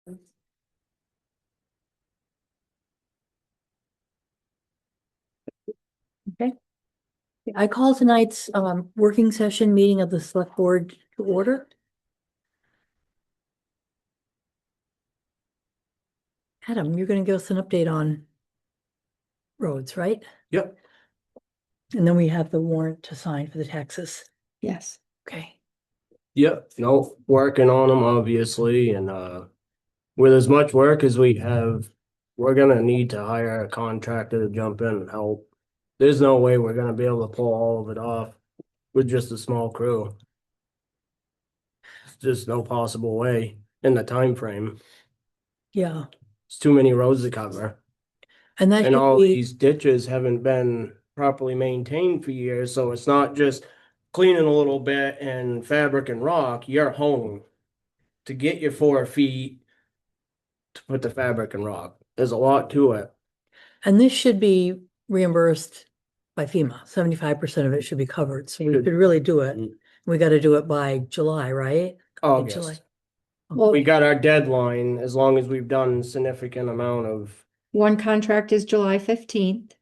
Okay. I call tonight's working session meeting of the select board to order. Adam, you're gonna give us an update on roads, right? Yep. And then we have the warrant to sign for the taxes. Yes. Okay. Yep, no, working on them obviously, and with as much work as we have, we're gonna need to hire a contractor to jump in and help. There's no way we're gonna be able to pull all of it off with just a small crew. It's just no possible way in the time frame. Yeah, It's too many roads to cover. and that And should all be, these ditches haven't been properly maintained for years, so it's not just cleaning a little bit and fabric and rock, you're home to get your 4 feet to put the fabric and rock. There's a lot to it. and this should be reimbursed by FEMA. 75% of it should be covered, so we Should. could really do it. Mm. We gotta do it by July, right? July. August. Well, We got our deadline as long as we've done significant amount of, one contract is July 15th.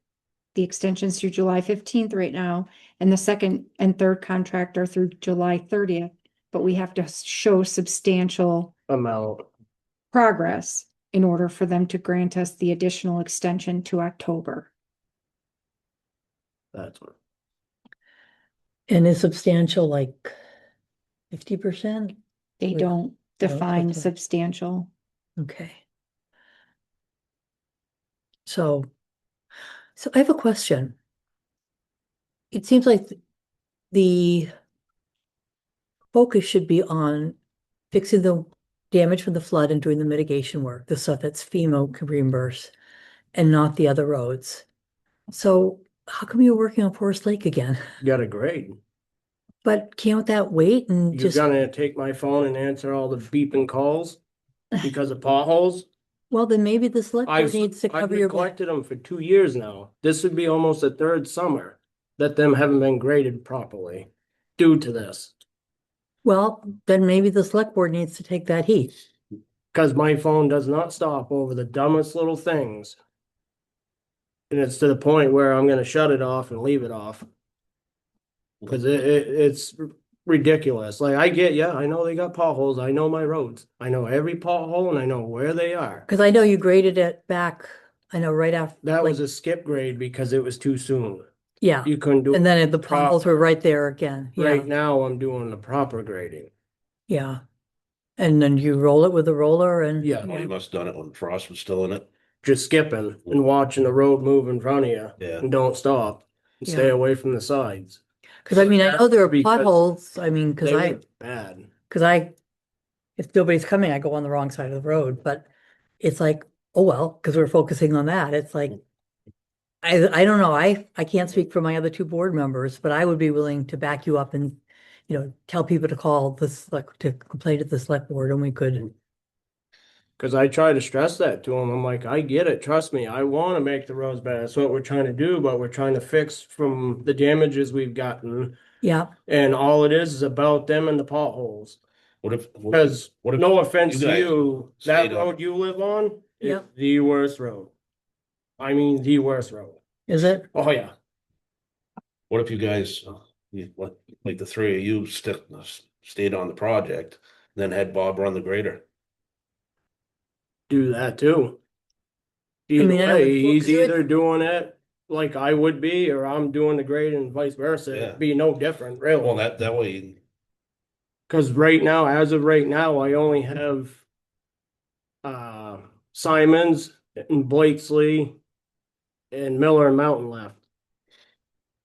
The extension's through July 15th right now, and the second and third contract are through July 30th. But we have to show substantial amount. progress in order for them to grant us the additional extension to October. That's what. And is substantial like 50%? They Wait, don't define okay. substantial. Okay. So I have a question. It seems like the focus should be on fixing the damage from the flood and doing the mitigation work, the stuff that's FEMA can reimburse, and not the other roads. So how come you're working on Forest Lake again? Got a grade. But can't that wait and You're just, gonna take my phone and answer all the beeping calls because of potholes? well, then maybe the select board I've needs to I've cover your back. neglected them for 2 years now. This would be almost the third summer that them haven't been graded properly due to this. Well, then maybe the select board needs to take that heat. Cause my phone does not stop over the dumbest little things. And it's to the point where I'm gonna shut it off and leave it off. Cause it's ridiculous. Like I get, yeah, I know they got potholes. I know my roads. I know every pothole and I know where they are. Because I know you graded it back, I know right after. That was like, a skip grade because it was too soon. Yeah, You couldn't do. and then the prop- potholes were right there again. Yeah, Right now, I'm doing the proper grading. yeah. And then you roll it with a roller and. Yeah. Oh, you must have done it when frost was still in it. Just skipping and watching the road move in front of you. Yeah. And don't stop. And stay Yeah. away from the sides. Because I mean, I know there are Because potholes, I mean, because They I, were bad. if nobody's coming, I go on the wrong side of the road, but it's like, oh, well, because we're focusing on that, it's like, I don't know, I can't speak for my other two board members, but I would be willing to back you up and, tell people to call this, like, to complain to the select board and we could, Cause I try to stress that to them. I'm like, I get it. Trust me. I want to make the roads better. That's what we're trying to do, but we're trying to fix from the damages we've gotten. yeah, And all it is about them and the potholes. What if? Cause What if no offense you to guys you, that stayed on- road you live on is Yep. the worst road. I mean, the worst road. is it? Oh, yeah. What if you guys, like the three of you stayed on the project, then had Bob run the grader? Do that too. I mean, I know Either way, the- he's well, 'cause either doing it like I would be, or I'm doing the grade and vice versa. Yeah. It'd be no different, Well, really. that way, Cause right now, as of right now, I only have Simons and Blakesley and Miller and Mountain left.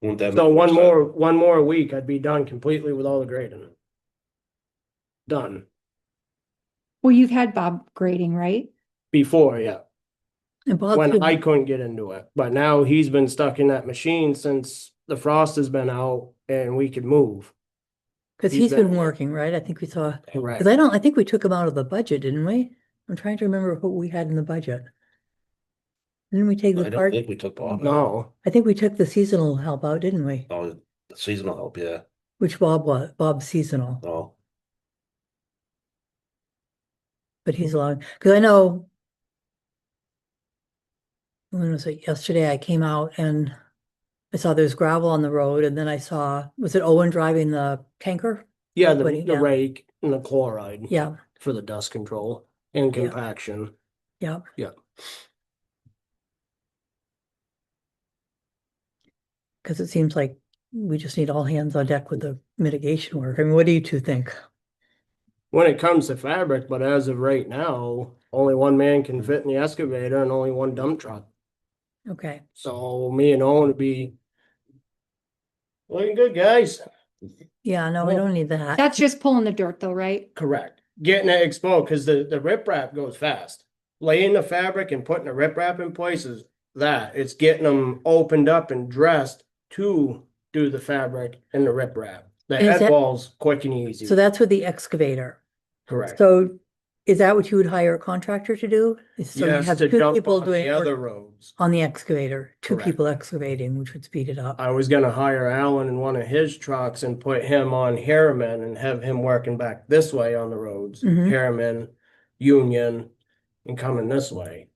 wouldn't that? So make one sense? more week, I'd be done completely with all the grading. Done. Well, you've had Bob grading, right? Before, yeah. And Bob When could- I couldn't get into it, but now he's been stuck in that machine since the frost has been out and we could move. Cause he's he's been been- working, right? I think we saw, Correct. cause I think we took him out of the budget, didn't we? I'm trying to remember what we had in the budget. Didn't we take I the don't part, think we took Bob. out. No, I think we took the seasonal help out, didn't we? Oh, the seasonal help, yeah. Which Bob was, Bob's seasonal. Oh, but he's allowed, because I know. When was it? Yesterday I came out and I saw there's gravel on the road and then I saw, was it Owen driving the tanker? Yeah, Putting the down. rake and the chloride. Yeah, For the dust control and Yeah. compaction. yeah. Yeah. Because it seems like we just need all hands on deck with the mitigation work. I mean, what do you two think? When it comes to fabric, but as of right now, only one man can fit in the excavator and only one dump truck. Okay, So me and Owen would be looking good, guys. yeah, no, we Well, don't need that. That's just pulling the dirt though, right? Correct. Getting it exposed because the riprap goes fast. Laying the fabric and putting the riprap in place is that. It's getting them opened up and dressed to do the fabric and the riprap. The Is head that- wall's quick and easy. So that's with the excavator. Correct. So is that what you would hire a contractor to do? So you Yes, have to two dump people on doing the work other roads. on the excavator, two Correct. people excavating, which would speed it up. I was gonna hire Alan in one of his trucks and put him on Harriman and have him working back this way on the roads. Mhm. Harriman, Union, and coming this way.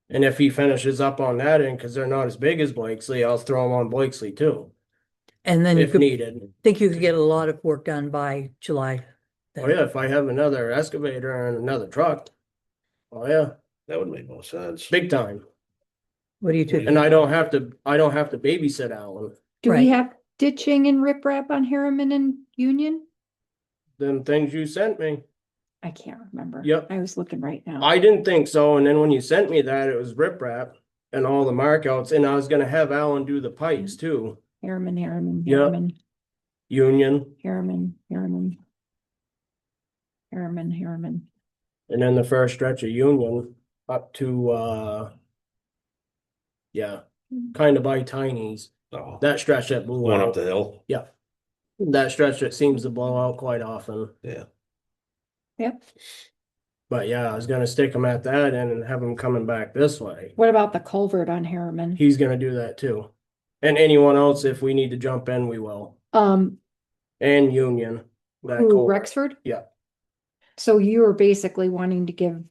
And if he finishes up on that end, because they're not as big as Blakesley, I'll throw him on Blakesley too, And then you if could needed. think you could get a lot of work done by July. Oh yeah, if I have another excavator and another truck. Oh yeah, That would make more sense. big time. What do you two? And I don't have to babysit Alan. Do Right. we have ditching and riprap on Harriman and Union? Them things you sent me. I can't remember. Yep. I was looking right now. I didn't think so, and then when you sent me that, it was riprap and all the markouts, and I was gonna have Alan do the pipes too. Harriman, Harriman, Yep. Harriman, Union, Harriman, Harriman. Harriman, Harriman. and then the first stretch of Union up to yeah, kind of by Tiny's. Oh, That stretch that blew going up out. the hill. That stretch that seems to blow out quite often. Yeah. Yep. But yeah, I was gonna stick him at that end and have him coming back this way. What about the culvert on Harriman? He's gonna do that too. And anyone else, if we need to jump in, we will. And Union. That Who, culvert. Rexford? Yeah. So you are basically wanting to give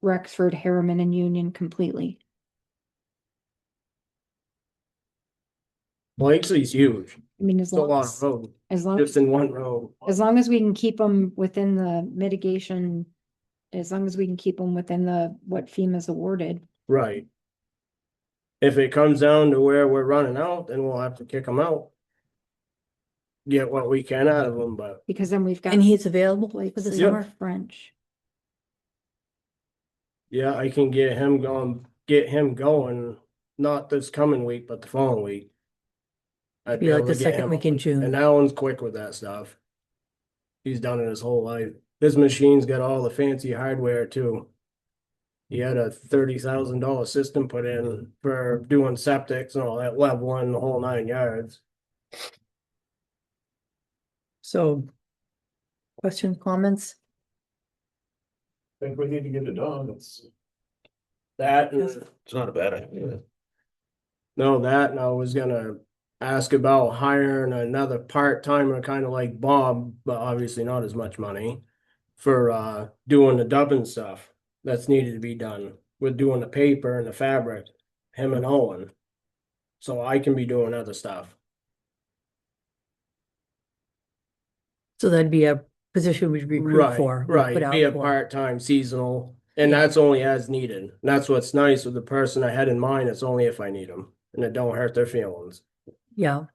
Rexford, Harriman and Union completely. Blakesley's huge. I mean, as It's a lot long of as, road, as long, just in one road. as long as we can keep them within the mitigation, as long as we can keep them within the, what FEMA's awarded. Right. If it comes down to where we're running out, then we'll have to kick them out. Get what we can out of them, but Because then we've got. And he's available Blake for the City, summer? French. yeah, I can get him going, not this coming week, but the following week. I'd Be like able the to get second him week in on. June. And Alan's quick with that stuff. He's done it his whole life. His machine's got all the fancy hardware too. He had a $30,000 system put in for doing septics and all that, leveling the whole 9 yards. So, questions, comments? Think we need to get it done, it's. That and It's not a bad idea. no, that and I was gonna ask about hiring another part-timer, kind of like Bob, but obviously not as much money. For doing the dubbing stuff that's needed to be done with doing the paper and the fabric, him and Owen. So I can be doing other stuff. So that'd be a position we'd recruit Right, for. we'd right, put out be a for. part-time seasonal, and Yeah. that's only as needed. And that's what's nice with the person I had in mind, it's only if I need them, and it don't hurt their feelings. Yeah.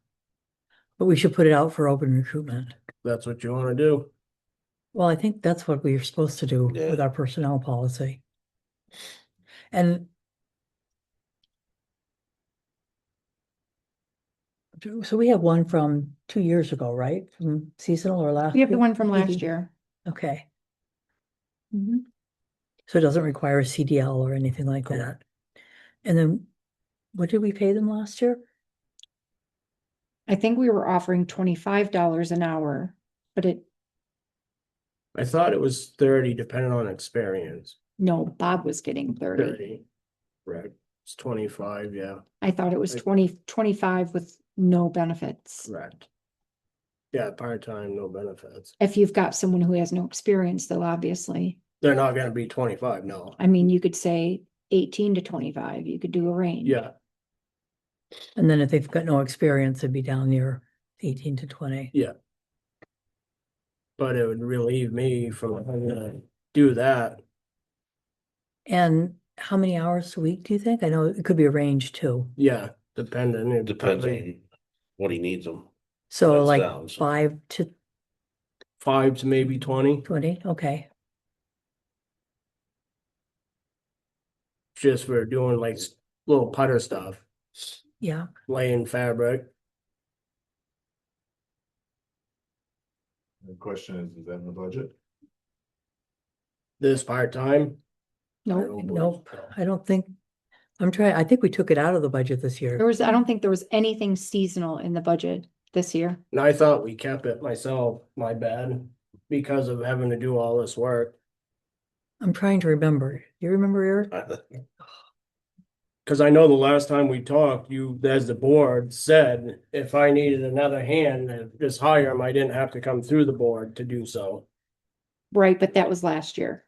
But we should put it out for open recruitment. That's what you wanna do. Well, I think that's what we are supposed to do Yeah. with our personnel policy. And so we have one from 2 years ago, right? From seasonal or last? We have the year? one from last Mhm. year. Okay, Mhm. so it doesn't require a CDL or anything like that. Correct. And then what did we pay them last year? I think we were offering $25 an hour, but I thought it was 30 depending on experience. no, Bob was getting 30. 30. Right. It's 25, yeah, I thought it was Like- 25 with no benefits. correct. Yeah, part-time, no benefits. If you've got someone who has no experience, though, obviously, They're not gonna be 25, no. I mean, you could say 18 to 25, you could do a range. Yeah, And then if they've got no experience, it'd be down near 18 to 20. yeah. But it would relieve me from having to do that. And how many hours a week do you think? I know it could be a range too. Yeah, depending. It Depends probably on what he needs them. So That like sounds- 5 to 5 to maybe 20, 20, okay. just for doing like little putter stuff, Yeah, laying fabric. The question is that in the budget? This part-time. Nope. nope, I don't think, I think we took it out of the budget this year. I don't think there was anything seasonal in the budget this year. And I thought we kept it myself, my bad, because of having to do all this work. I'm trying to remember. You remember, Eric? Cause I know the last time we talked, you, as the board, said if I needed another hand to just hire him, I didn't have to come through the board to do so. Right, but that was last year.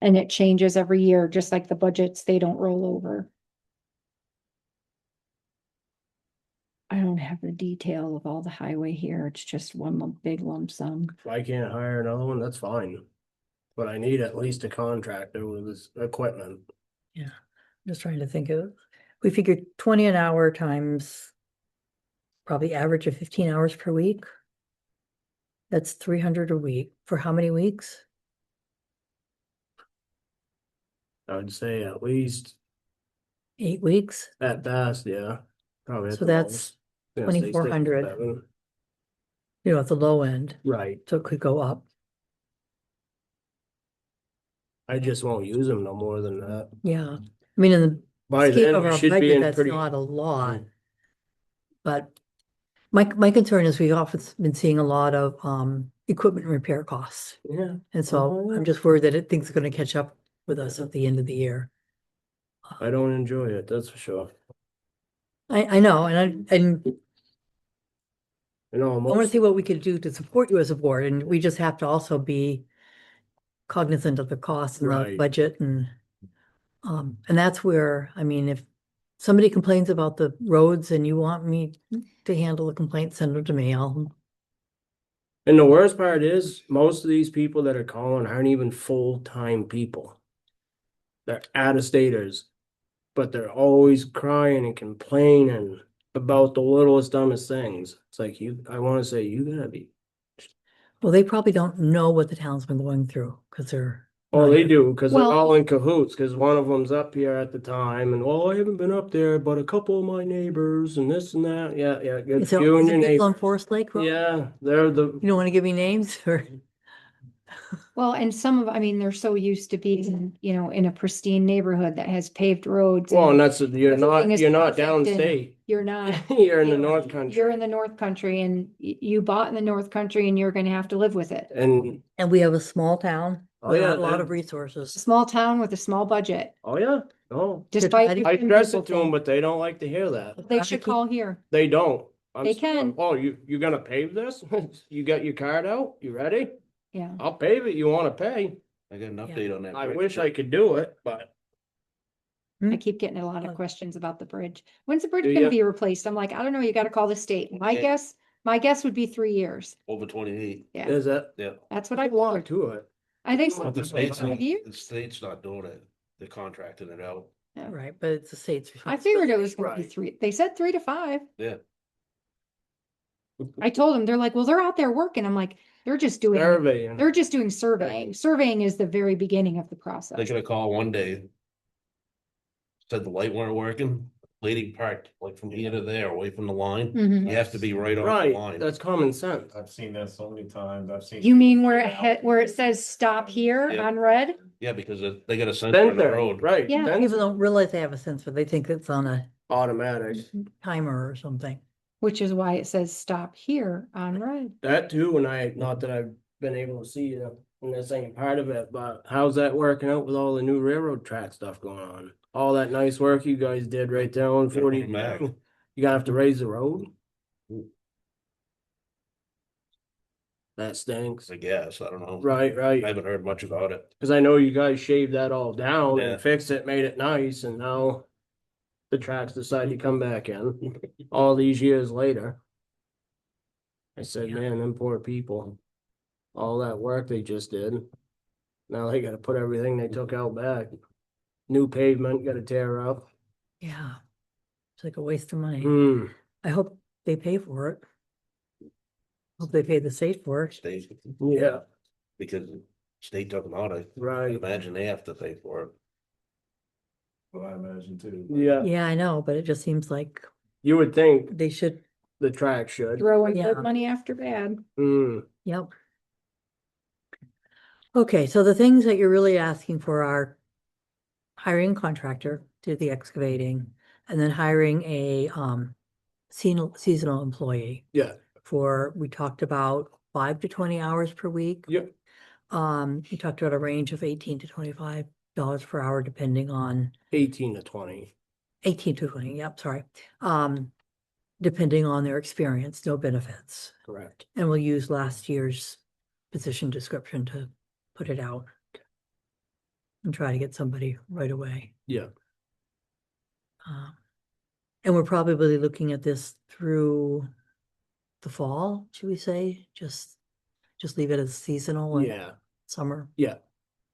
And it changes every year, just like the budgets, they don't roll over. I don't have the detail of all the highway here. It's just one big lump sum. If I can't hire another one, that's fine. But I need at least a contractor with his equipment. Just trying to think of, we figured 20 an hour times probably average of 15 hours per week. That's 300 a week. For how many weeks? I would say at least 8 weeks? at best, yeah. Probably. at So the that's most. Yeah, say 6 or 2,400. 7. You know, at the low end, Right. so it could go up. I just won't use them no more than that. Yeah, I mean, in the By scheme then, of we our should be budget, in that's pretty. not a lot. But my concern is we've often been seeing a lot of equipment repair costs. Yeah, And so Oh, yeah. I'm just worried that things are gonna catch up with us at the end of the year. I don't enjoy it, that's for sure. I know, and You know, I want to most, see what we could do to support you as a board, and we just have to also be cognizant of the costs and the Right. budget and that's where, I mean, if somebody complains about the roads and you want me to handle the complaint, send them to me. and the worst part is, most of these people that are calling aren't even full-time people. They're out-of-staters, but they're always crying and complaining about the littlest dumbest things. It's like I wanna say, you gotta be. Well, they probably don't know what the town's been going through, because they're. Oh, not they here. do, cause they're Well- all in cahoots, cause one of them's up here at the time, and well, I haven't been up there, but a couple of my neighbors and this and that, yeah, good. Is it You and is it your people on neighbor. Forest Lake Road? Yeah, they're the, You don't want to give me names or? Well, and I mean, they're so used to being, in a pristine neighborhood that has paved roads. well, and and that's, you're everything not, is you're not perfect and downstate. You're not. You're in the you know, North Country. You're in the North Country and you bought in the North Country and you're gonna have to live with it. And, And we have a small town Oh, yeah, without a lot that- of resources. Small town with a small budget, oh, yeah, no. despite. I I everything stress people it to them, think. but they don't like to hear that. They should call here. They don't. They can. Oh, you're gonna pave this? You got your card out? You ready? Yeah. I'll pave it. You wanna pay? I got an update on that. I bridge. wish I could do it, but I keep getting a lot of questions about the bridge. When's the bridge Do gonna ya? be replaced? I'm like, I don't know, you gotta call the state. Yeah. My guess would be 3 years. Over 28. Yeah, is that, Yeah. that's what I I want want. to it. I think so. But the state's not, 5 years? the state's not doing it. They're contracting it out. Right, but it's the state's. I figured it was gonna be Right. 3. They said 3 to 5. Yeah. I told them, they're like, well, they're out there working. I'm like, they're just doing Surveying. surveying. Surveying is the very beginning of the They process. got a call one day. Said the light weren't working. Lady parked like from here to there, away from the line. Mhm. You have to be right on the Right, line. that's common sense. I've seen that so many times. I've seen. You mean where it says stop here Yeah. on red? Yeah, because they got a sensor on the Sensor, road. right, Yeah. sensor. People don't realize they have a sensor. They think it's on a Automatic. timer or something. Which is why it says stop here on red. That too, and not that I've been able to see it, and this ain't part of it, but how's that working out with all the new railroad track stuff going on? all that nice work you guys did right there on Gotta 40. bring 'em back. You gotta have to raise the road? That stinks. I guess, I don't know. Right, I right. haven't heard much about it. Cause I know you guys shaved that all down Yeah. and fixed it, made it nice, and now the tracks decide to come back in all these years later. I said, Yeah. man, them poor people. All that work they just did. Now they gotta put everything they took out back. New pavement, gotta tear up. Yeah. It's like a waste of money. Hmm, I hope they pay for it. Hope they pay the state for it. State, yeah, because state took them out, I right. imagine they have to pay for it. Well, I imagine too. Yeah, Yeah, I know, but it just seems like you would think they should, the track should. Throwing Yeah. good money after bad. Hmm, yep. Okay, so the things that you're really asking for are hiring a contractor to do the excavating, and then hiring a seasonal employee yeah, for, we talked about 5 to 20 hours per week. yep, We talked about a range of $18 to $25 per hour, depending on 18 to 20. 18 to 20, yep, sorry. Depending on their experience, no benefits. Correct. And we'll use last year's position description to put it out. And try to get somebody right away. Yeah, And we're probably looking at this through the fall, should we say? Just leave it as seasonal and yeah, summer. yeah.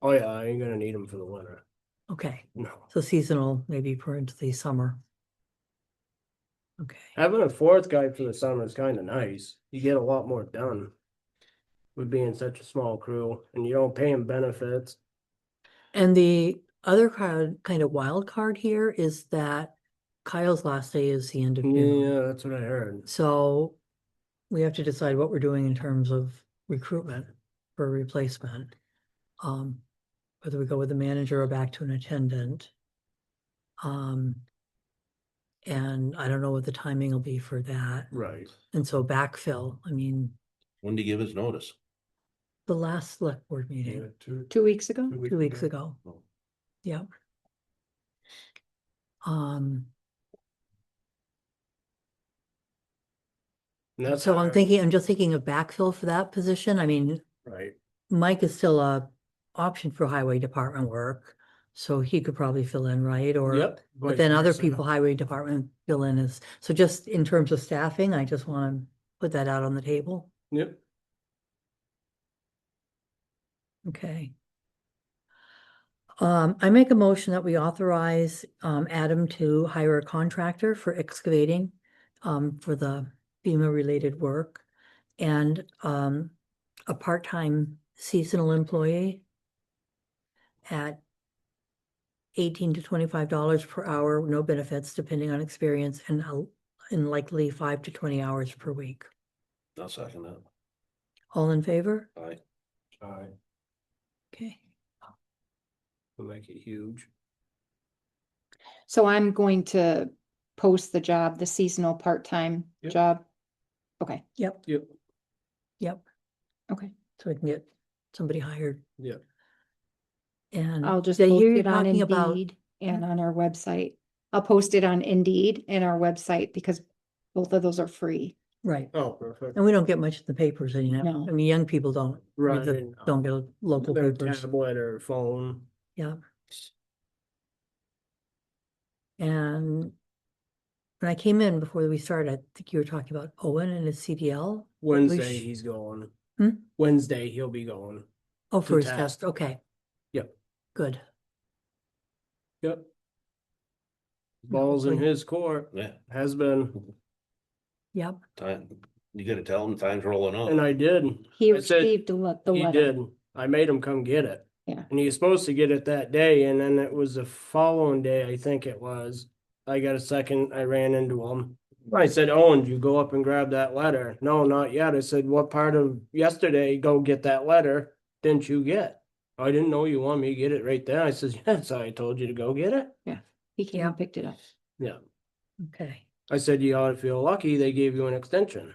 Oh yeah, I ain't gonna need them for the winter. Okay, No. so seasonal, maybe parentheses summer. Okay, Having a fourth guy for the summer is kind of nice. You get a lot more done with being such a small crew, and you don't pay him benefits. and the other kind of wild card here is that Kyle's last day is the end of June. Yeah, that's what I heard. So we have to decide what we're doing in terms of recruitment for a replacement. Whether we go with the manager or back to an attendant. And I don't know what the timing will be for that. Right. And so backfill, I mean, When did he give his notice? the last select board Yeah, meeting, 2 weeks ago. 2 weeks ago. Oh. Yep. Um, And that's so how I'm just thinking of backfill for that position. I mean, Right. Mike is still a option for highway department work, so he could probably fill in, right? Or, Yep. but vice then other versa. people, highway department fill in as, so just in terms of staffing, I just want to put that out on the table. Yep. Okay. I make a motion that we authorize Adam to hire a contractor for excavating for the FEMA related work and a part-time seasonal employee at $18 to $25 per hour, no benefits, depending on experience, and likely 5 to 20 hours per week. I'll second that. All in favor? Aye. Aye. Okay. Will make it huge. So I'm going to post the job, the seasonal part-time Yep. job. Okay, Yep, Yep. yep. okay. So we can get somebody hired. Yep. And I'll just did I post hear you it on talking about, Indeed and on our website. I'll post it on Indeed and our website because both of those are free. right, Oh, perfect. and we don't get much in the papers anymore. No. I mean, young people don't. Right. Don't get local Their papers. tablet or phone. Yeah. And when I came in before we started, I think you were talking about Owen and his CDL. Wednesday sh- he's going. Hmm? Wednesday he'll be going. Oh, for his test. test, okay. Yep. Good. Yep. Ball's in hopefully- his court. Yeah, Has been. Yep, time, you gotta tell him time's rolling And on. I did. He I said received the He letter. did. I made him come get it. Yeah. And he was supposed to get it that day, and then it was the following day, I think it was. I got a second, I ran into him. I said, Owen, did you go up and grab that letter? No, not yet. I said, what part of yesterday, go get that letter, didn't you get? I didn't know you want me to get it right there. I says, yes, I told you to go get it. He came Yeah. and picked it up. Yeah. okay. I said, you ought to feel lucky they gave you an extension.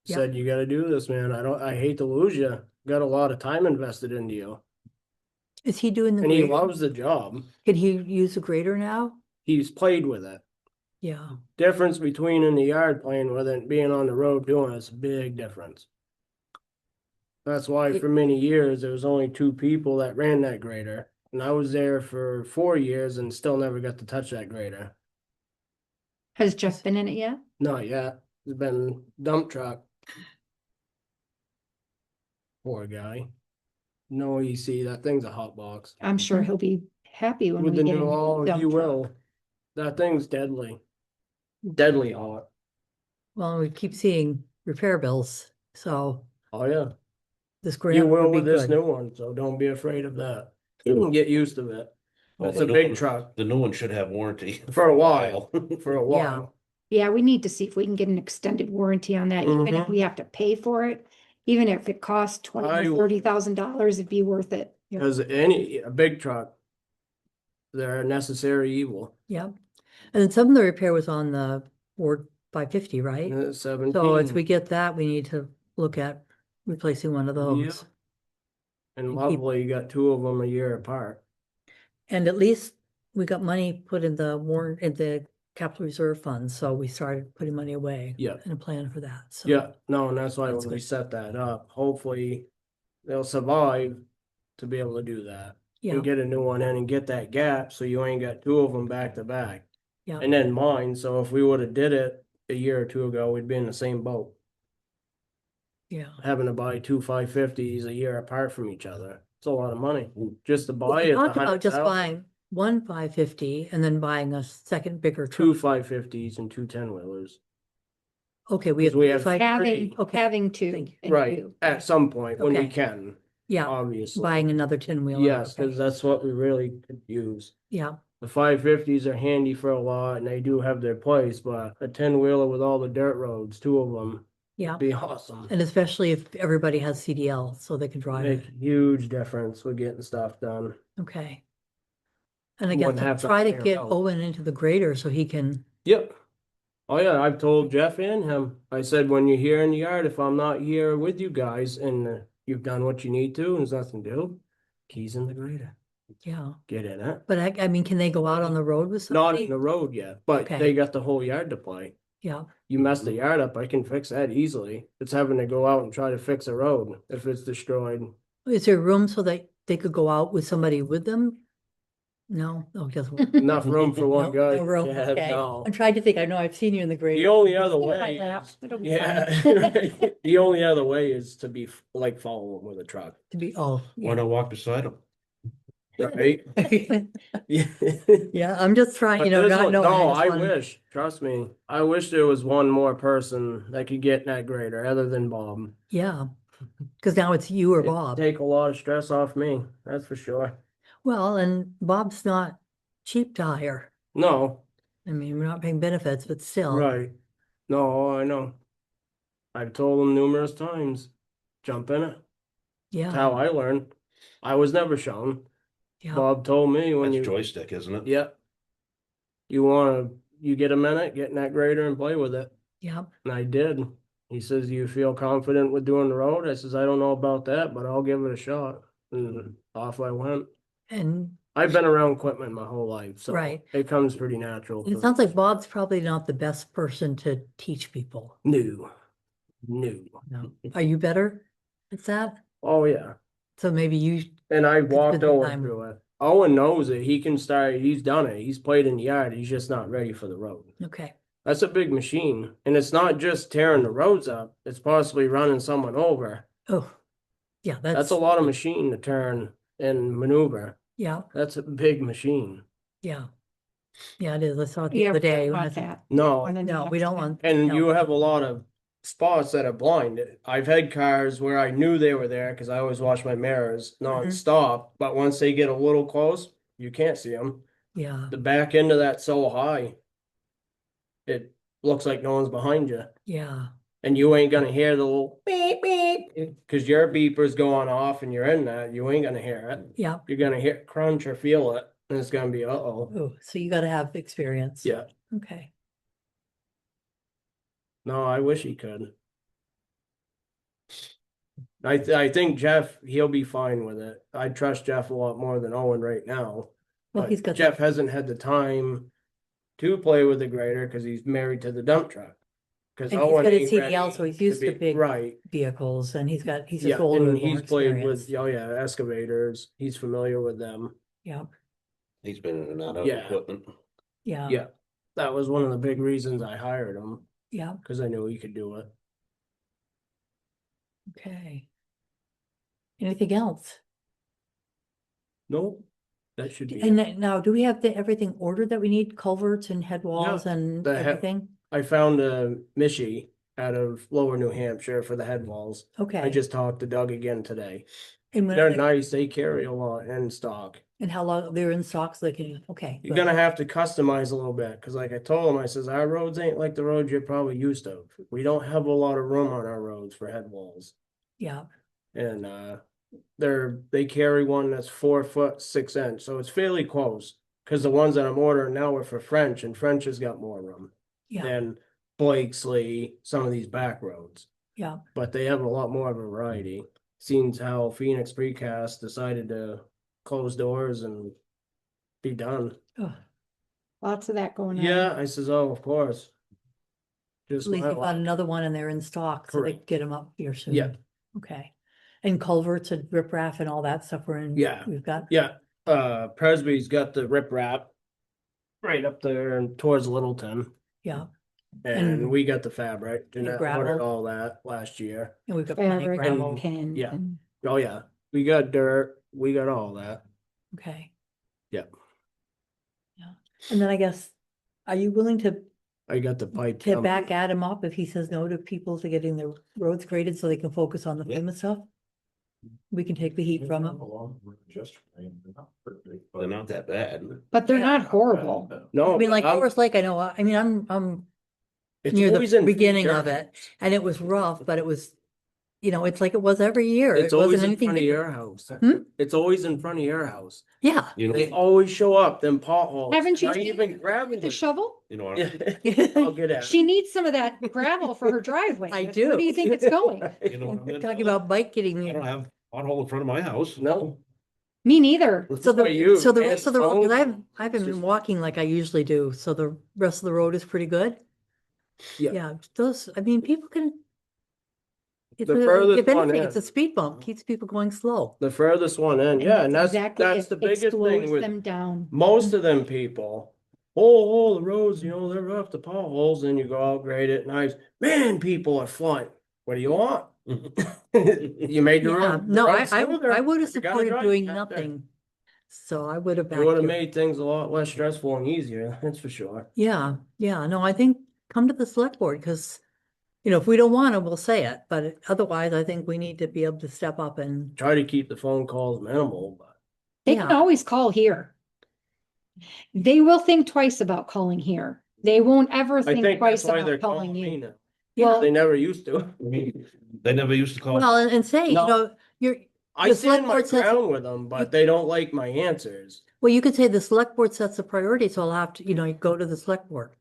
Yeah. Said, you gotta do this, man. I hate to lose you. Got a lot of time invested into you. Is he doing the And he grader? loves the job. Can he use the grader now? He's played with it. Yeah, Difference between in the yard playing with it and being on the road doing it's a big difference. That's why It- for many years, there was only 2 people that ran that grader. And I was there for 4 years and still never got to touch that grader. Has Jeff been in it yet? Not yet. It's been dump truck. Poor guy. No EC, that thing's a hot box. I'm sure Mhm. he'll be happy when With we the get a new, new oh, dump you truck. will. That thing's deadly. Deadly hot. well, we keep seeing repair bills, so Oh, yeah. this You grant will would be with this good. new one, so don't be afraid of that. Get used to it. Well, It's the a new big one- truck The new one should have warranty. for a while, for a Yeah. while. Yeah, we need to see if we can get an extended warranty on that, even if Mhm. we have to pay for it. Even if it costs I- $20,000 or $30,000, it'd be worth it. Yeah. Cause a big truck, they're a necessary evil. Yep. And then some of the repair was on the Ford 550, right? So as 17. we get that, we need to look at replacing one of those. And and keep- lovely, you got 2 of them a year apart. And at least we got money put in the warrant, in the capital reserve fund, so we started putting money away. Yeah. And a plan for that, so. Yeah, no, and that's why That's when we good. set that up, hopefully they'll survive to be able to do that. Yeah, And get a new one in and get that gap, so you ain't got 2 of them back to back. yeah, And then mine, so if we would have did it a year or 2 ago, we'd be in the same boat. yeah. Having to buy 2 550s a year apart from each other. It's a lot of money, just to Well, buy we it. talked about just 100,000. buying one 550 and then buying a second bigger 2 truck. 550s and 2 10-wheelers. Okay, we 'cause have we two have five- Having, Okay, having to. thank you. and Right, two. at some point when we Okay. can, yeah, obviously. buying another 10-wheeler. Yes, okay. cause that's what we really could use. Yeah, The 550s are handy for a lot and they do have their place, but a 10-wheeler with all the dirt roads, 2 of them, yeah. be awesome. And especially if everybody has CDL, so they can drive Make it. a huge difference with getting stuff done. Okay. And I Wouldn't guess have to try to hire get help. Owen into the grader so he can, Yep. Oh yeah, I've told Jeff and him. I said, when you're here in the yard, if I'm not here with you guys and you've done what you need to and there's nothing to do, keys in the grader. yeah. Get in it. But I mean, can they go out on the road with Not somebody? in the road yet, but Okay. they got the whole yard to play. Yeah, You mess the yard up, I can fix that easily. It's having to go out and try to fix a road if it's destroyed. is there room so that they could go out with somebody with them? No, oh, just. Enough room for one No, guy. no room, Yeah, okay. no. I'm trying to think, I know I've seen you in the The grader. only other Yeah, way, yeah, is- it'll be yeah, fine. the only other way is to be like following with a truck, To be, oh, Why yeah. not walk beside them? right? Yeah. Yeah, I'm just trying, But you know, there's not one- knowing. no, just I wanna- wish, trust me, I wish there was one more person that could get in that grader other than Bob. Yeah, because now it's you or It'd Bob. Take a lot of stress off me, that's for sure. Well, and Bob's not cheap to hire. No, I mean, we're not paying benefits, but still. right. No, I know. I've told him numerous times, jump in it. That's Yeah, how I learned. I was never shown. yeah, Bob told me when That's you, joystick, isn't it? yep. You get a minute, get in that grader and play with it. yeah. And I did. He says, you feel confident with doing the road? I says, I don't know about that, but I'll give it a shot. And off I went. And I've been around equipment my whole life, so Right. it comes pretty natural. it to- sounds like Bob's probably not the best person to teach people. New. New. No. Are you better at that? Oh, yeah. So maybe you, And I walked spend some Owen time- through it. Owen knows it. He can start, he's done it. He's played in the yard. He's just not ready for the road. okay, That's a big machine. And it's not just tearing the roads up, it's possibly running someone over. oh, yeah, That's a lot of machine to turn and maneuver. Yeah, That's a big machine. yeah. Yeah, it is. I saw it the Yeah, other we don't day. when I want said- that. No, More than No, that. we don't want. and no. you have a lot of spots that are blind. I've had cars where I knew they were there because I always watch my mirrors nonstop. But once they get a little close, you can't see them. Yeah, The back end of that's so high, it looks like no one's behind you. yeah, And you ain't gonna hear the little beep beep because your beeper's going off and you're in that. You ain't gonna hear it. yeah. You're gonna hear it crunch or feel it, and it's gonna be uh-oh. Oh, so you gotta have experience. Yeah. Okay, No, I wish he could. I think Jeff, he'll be fine with it. I trust Jeff a lot more than Owen right now. Well, But he's got Jeff that, hasn't had the time to play with the grader because he's married to the dump truck. Cause and he's Owen got his ain't CDL, ready so he's used to be- big Right, vehicles and he's just yeah, older and and more he's played with, experienced. oh yeah, excavators, he's familiar with them. Yeah, He's been in and out of Yeah. equipment. yeah, Yeah, that was one of the big reasons I hired him, yeah, cause I knew he could do it. okay. Anything else? Nope, that should be And it. now, do we have everything ordered that we need, culverts and head walls and the head- everything? I found a Michie out of Lower New Hampshire for the head walls. I Okay. just talked to Doug again today. And They're when, nice, they carry a lot in stock. and how long, they're in stock, so they can, okay. You're good. gonna have to customize a little bit, cause like I told him, I says, our roads ain't like the roads you're probably used to. We don't have a lot of room on our roads for head walls. Yeah, And they carry one that's 4 foot 6 inch, so it's fairly close. Cause the ones that I'm ordering now are for French, and French has got more room yeah, than Blakesley, some of these back roads. yeah, But they have a lot more of a variety. Seems how Phoenix Precast decided to close doors and be done. oh, Lots of that going on. Yeah, I says, oh, of course. at Just least my you found luck. another one and they're in stock, so they Correct. get them up here soon. Yeah. Okay, and culverts and riprap and all that stuff we're in. Yeah. We've got, Yeah, Presby's got the riprap right up there and towards Littleton, yeah, and And- we got the fabric. Jeanette ordered gravel. all that last year. and we've got plenty of Fabric gravel, and pin. Yeah. and- Oh, yeah, we got dirt, we got all that. okay. Yep. Yeah, and then I guess, are you willing to I got the pipe. get back at him up if he says no to people to getting their roads graded so they can focus on the Yeah. FEMA stuff? We can take the heat from him. They're not that bad. But they're Yeah. not horrible. No, I mean, like I'm- Forest Lake, I know, I mean, I'm it's near the always in beginning front of it, and it was rough, but it was, it's like it was every year. It's It always wasn't in anything front of different. your house. Hmm? It's always in front of your house. Yeah. You They know, always show up, them potholes. Haven't you Not seen even grabbing With the it. shovel? you know, I'll get at it. She needs some of that gravel for her driveway. I Where do. do you think it's going? you know, We're talking about bike getting I me. don't have pothole in front of my house. No. Me neither. So For you, so the and rest of the road, phone because calls. I haven't It's been just- walking like I usually do, so the rest of the road is pretty good. Yeah. Yeah, those, I mean, people can. It's The a- furthest If one anything, it's a in. speed bump, keeps people going slow. The furthest one in, And yeah, and that's exactly that's it. the biggest Slows thing with them down. most of them people. Oh, the roads, they're rough, the potholes, and you go out, grade it, nice. Man, people are flying. What do you want? You made the Yeah, road. no, road I smoother. would have You gotta supported drive doing faster. nothing. So I would have It backed would have you. made things a lot less stressful and easier, that's for sure. Yeah, yeah, no, I think come to the select board, because, if we don't want to, we'll say it, but otherwise, I think we need to be able to step up and, Try to keep the phone calls minimal, but They can Yeah. always call here. They will think twice about calling here. They won't ever I think think twice that's why they're about calling calling me you. now. Well, They never used to. They never used to call. well, and say, No. you're, I The stand select my board says- ground with them, but they don't like my answers. well, you could say the select board sets a priority, so I'll have to, you go to the select board.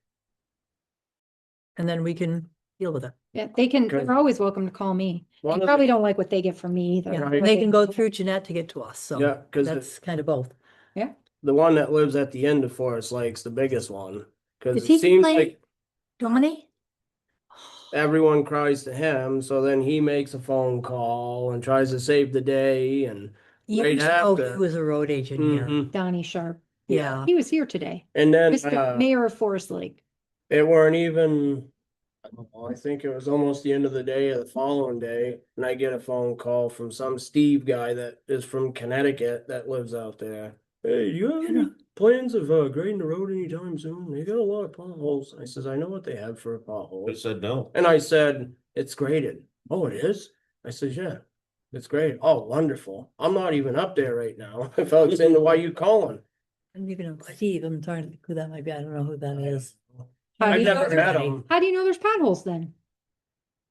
And then we can deal with it. yeah, they're always welcome to call me. One They of probably don't like what they get from me either. Yeah, Right. and they can go through Jeanette to get to us, so Yeah, cause that's kind of both. the one that lives at the end of Forest Lake's the biggest one. Cause Is he it seems complain- like Donnie? everyone cries to him, so then he makes a phone call and tries to save the day and. Right Years ago, he after. was a road agent here. Mhm. Donnie Sharp. Yeah, He was here today. And then, Mr. Mayor of Forest Lake. it weren't even, I don't know, I think it was almost the end of the day or the following day, and I get a phone call from some Steve guy that is from Connecticut that lives out there. Hey, you have any plans of grading the road anytime soon? They got a lot of potholes. I says, I know what they have for They potholes. said no. And I said, it's graded. Oh, it is? I says, yeah, it's great. Oh, wonderful. I'm not even up there right now. If I was saying, why you calling? and even know Steve, I'm trying to think who that might be, I don't know who that is. How do I've you know never there's- met him. How do you know there's potholes then?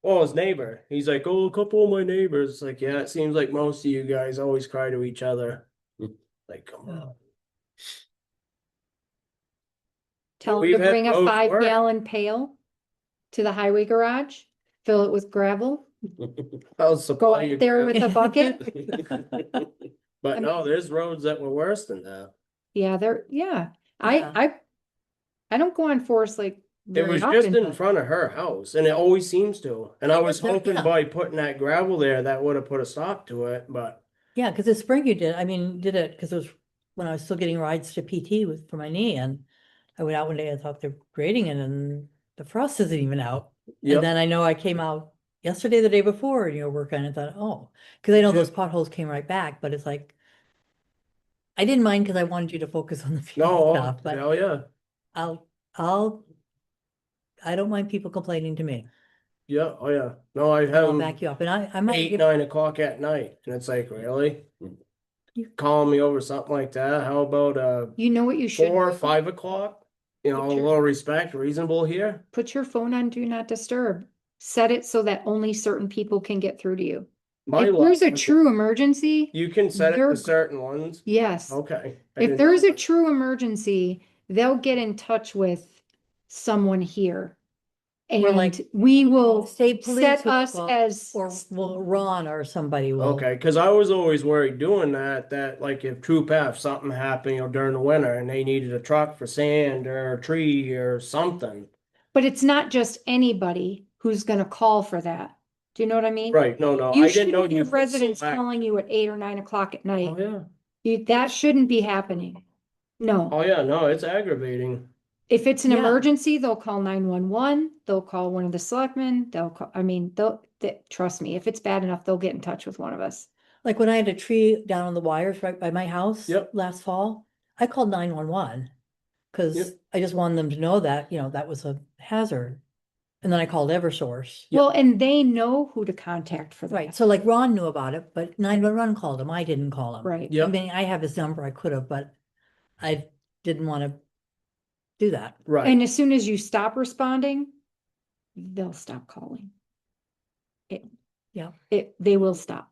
Well, his neighbor. He's like, oh, a couple of my neighbors. It's like, yeah, it seems like most of you guys always cry to each other. Like, come on. Tell them We've to had bring a roads 5 work. gallon pail to the highway garage, fill it with gravel, I'll Go supply out you there with a gravel. bucket. But no, there's roads that were worse than that. Yeah, Yeah. I don't go on Forest Lake It very was often, just in but- front of her house and it always seems to. And I was there, hoping yeah. by putting that gravel there, that would have put a stop to it, but Yeah, because this spring you did, I mean, did it, because it was when I was still getting rides to PT with, for my knee, and I went out one day, I thought they're grading it, and the frost isn't even out. yep. And then I know I came out yesterday, the day before, and working on it, thought, oh, because I know those potholes came right back, but it's like, I didn't mind because I wanted you to focus on the future No, stuff, but hell yeah. I'll, I don't mind people complaining to me. Yeah, oh yeah. No, I And I'll have back you up, and I might 8, give, 9 o'clock at night and it's like, really? You- Calling me over something like that? How about You know what you should 4 or do? 5 o'clock? You know, a Put your- little respect, reasonable here. Put your phone on Do Not Disturb. Set it so that only certain people can get through to you. My If there's a luck, true emergency, you can set it you're- to certain ones. yes. Okay. I If didn't there's know a that. true emergency, they'll get in touch with someone here. Or like- And we will State police set will us call- as, or will Ron or somebody will. Okay, because I was always worried doing that, like if Troop F, something happened, during the winter and they needed a truck for sand or a tree or something. but it's not just anybody who's gonna call for that. Do you know what I mean? Right, no, You I didn't know shouldn't you have could residents select- calling you at 8 or 9 o'clock at night. Oh, yeah. That shouldn't be happening. No. Oh, yeah, no, it's aggravating. If it's an Yeah. emergency, they'll call 911, they'll call one of the selectmen, they'll call, I mean, trust me, if it's bad enough, they'll get in touch with one of us. Like when I had a tree down on the wires right by my house Yep. last fall, I called 911 because Yep. I just wanted them to know that, that was a hazard. And then I called Eversource. Yep. Well, and they know who to contact for Right. that. So like Ron knew about it, but 911 called him. I didn't call him. Right. I Yep. mean, I have his number. I could have, but I didn't want to do that. Right, And as soon as you stop responding, they'll stop calling. Yeah. They will stop.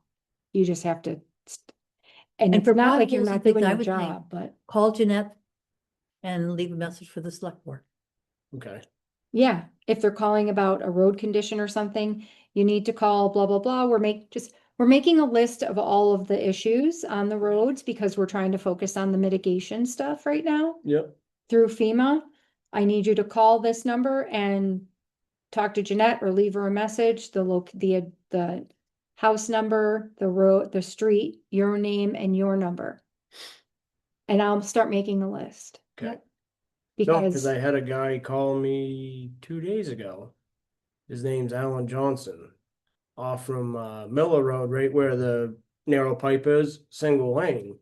You just have to. And And it's for not like you're potholes and not things, doing I your would think- job, but Call Jeanette and leave a message for the select board. okay. yeah, if they're calling about a road condition or something, you need to call blah, blah, blah. We're making a list of all of the issues on the roads because we're trying to focus on the mitigation stuff right now Yep, through FEMA. I need you to call this number and talk to Jeanette or leave her a message, the house number, the road, the street, your name and your number. And I'll start making a list. okay. No, because Because, I had a guy call me 2 days ago. His name's Alan Johnson, off from Miller Road, right where the narrow pipe is, single lane.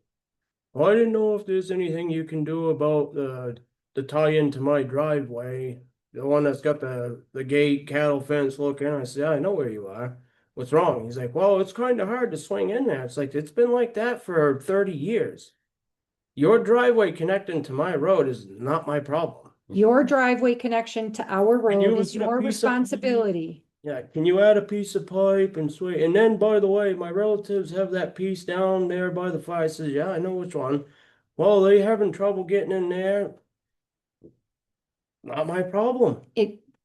Well, I didn't know if there's anything you can do about the tie-in to my driveway, the one that's got the gate cattle fence looking. I said, yeah, I know where you are. What's wrong? He's like, well, it's kind of hard to swing in there. It's like, it's been like that for 30 years. Your driveway connecting to my road is not my problem. your driveway connection to our Can you road is look at a your piece of- responsibility. Yeah, can you add a piece of pipe and swing? And then, by the way, my relatives have that piece down there by the fire. I says, yeah, I know which one. Well, they having trouble getting in there. Not my problem.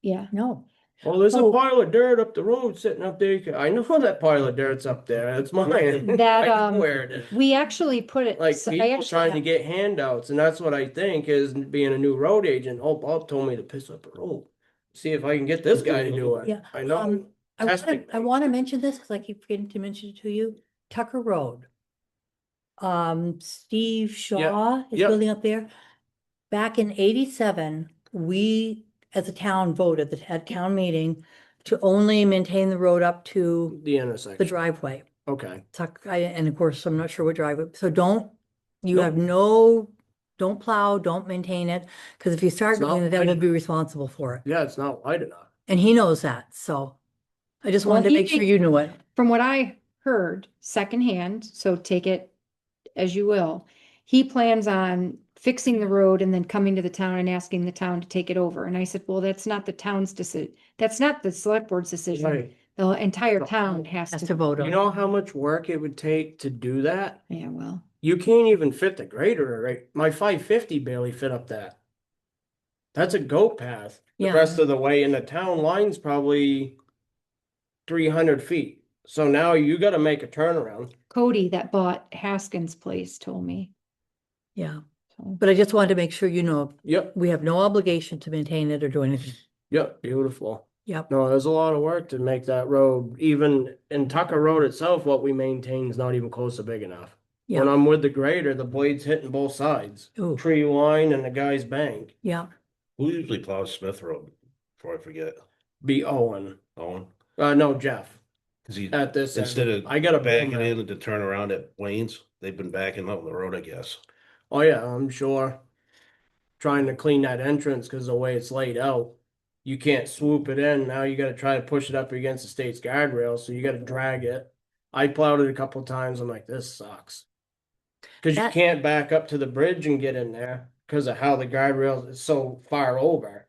Yeah, No. Well, there's Oh. a pile of dirt up the road sitting up there. I know that pile of dirt's up there. It's mine. That, I know where it is. we actually put it. Like so I people actually trying to have- get handouts, and that's what I think is being a new road agent. Oh, Bob told me to piss up a road. See if I can get this guy to do it. Yeah, I know. Testing. I want to mention this because I keep forgetting to mention it to you. Tucker Road. Steve Shaw is yep. building up there. Back in 87, we as a town voted at town meeting to only maintain the road up to The the intersection. driveway. Okay. And of course, I'm not sure what driveway, so you Nope. have don't plow, don't maintain it, because if you start It's not doing it, then wide we'll be responsible for it. Yeah, it's not wide enough. And he knows that, so I just Well, wanted to he make sure thinks- you knew it. From what I heard secondhand, so take it as you will. He plans on fixing the road and then coming to the town and asking the town to take it over. And I said, well, that's not the town's decision. That's not the select board's decision. Right. The entire town has Has to to. vote You on. know how much work it would take to do that? Yeah, well, You can't even fit the grader, right? My 550 barely fit up that. That's a goat path. The Yeah. rest of the way, and the town line's probably 300 feet. So now you gotta make a turnaround. Cody that bought Haskins' place told me. Yeah, So, but I just wanted to make sure you know, Yep, we have no obligation to maintain it or do anything. yep, beautiful. Yep, No, there's a lot of work to make that road, even in Tucker Road itself, what we maintain is not even close to big enough. When yeah, I'm with the grader, the blade's hitting both sides, ooh, tree line and the guy's bank. yeah. Who usually plows Smith Road? Before I forget. Be Owen, Owen? no, Jeff, Cause he, at this instead end. of I gotta backing backing in to turn around at Wayne's, they've been backing up the road, I guess. Oh yeah, I'm sure. Trying to clean that entrance because the way it's laid out, you can't swoop it in. Now you gotta try to push it up against the state's guardrail, so you gotta drag it. I plowed it a couple times. I'm like, this sucks. Cause you That- can't back up to the bridge and get in there because of how the guardrail is so far over.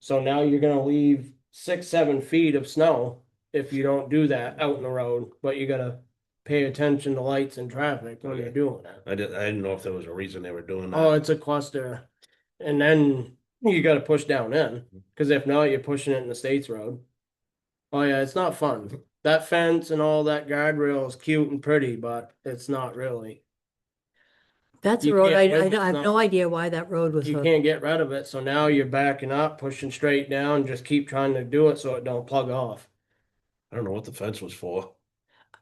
So now you're gonna leave 6-7 feet of snow if you don't do that out in the road, but you gotta pay attention to lights and traffic when you're doing it. I didn't know if there was a reason they were doing Oh, that. it's a cluster. And then you gotta push down in, cause if not, you're pushing it in the States Road. Oh yeah, it's not fun. That fence and all that guardrail is cute and pretty, but it's not really. That's a You road, can't live I with have snow. no idea why that road was, You can't get rid of it, so now you're backing up, pushing straight down, just keep trying to do it so it don't plug off. I don't know what the fence was for.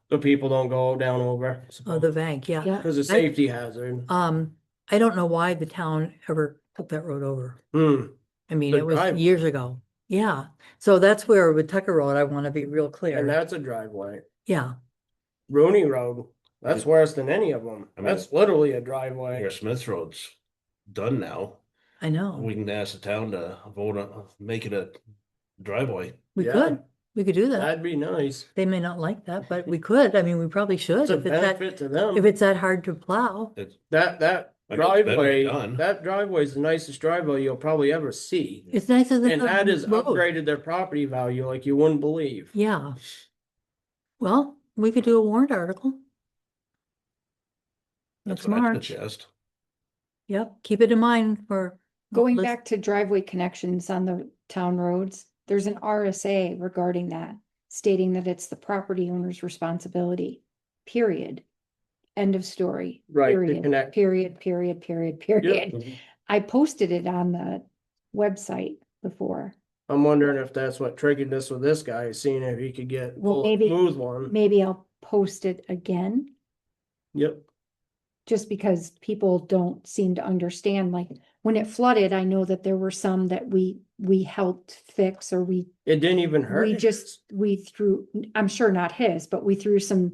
So people don't go down over. oh, the bank, yeah. yeah, Cause it's a safety hazard. I don't know why the town ever took that road over. Hmm, I mean, The it was drive- years ago. Yeah, so that's where with Tucker Road, I want to be real and clear. that's a driveway. Yeah, Rooney Road, that's worse than any of them. I mean- That's literally a driveway. Here, Smith Road's done now. I know. We can ask the town to vote on, make it a driveway. We Yeah. could do that. That'd be nice. They may not like that, but we could. I mean, we probably should It's a if it's that, benefit to them. if it's that hard to plow. It's, That I know it's better driveway, done. that driveway is the nicest driveway you'll probably ever see. It's nicer than And the that has road. upgraded their property value like you wouldn't believe. Yeah. Well, we could do a warrant article. that's Next what I March. suggest. Yep, keep it in mind for. going Liz- back to driveway connections on the town roads, there's an RSA regarding that, stating that it's the property owner's responsibility, period. End of story. Right, to Period, connect. period, period, period, Yep. period. I posted it on the website before. I'm wondering if that's what triggered this with this guy, seeing if he could get Well, pull a maybe- smooth one. Maybe I'll post it again, Yep, just because people don't seem to understand, like, when it flooded, I know that there were some that we helped fix, or we it didn't even hurt. we just, we threw, I'm sure not his, but we threw some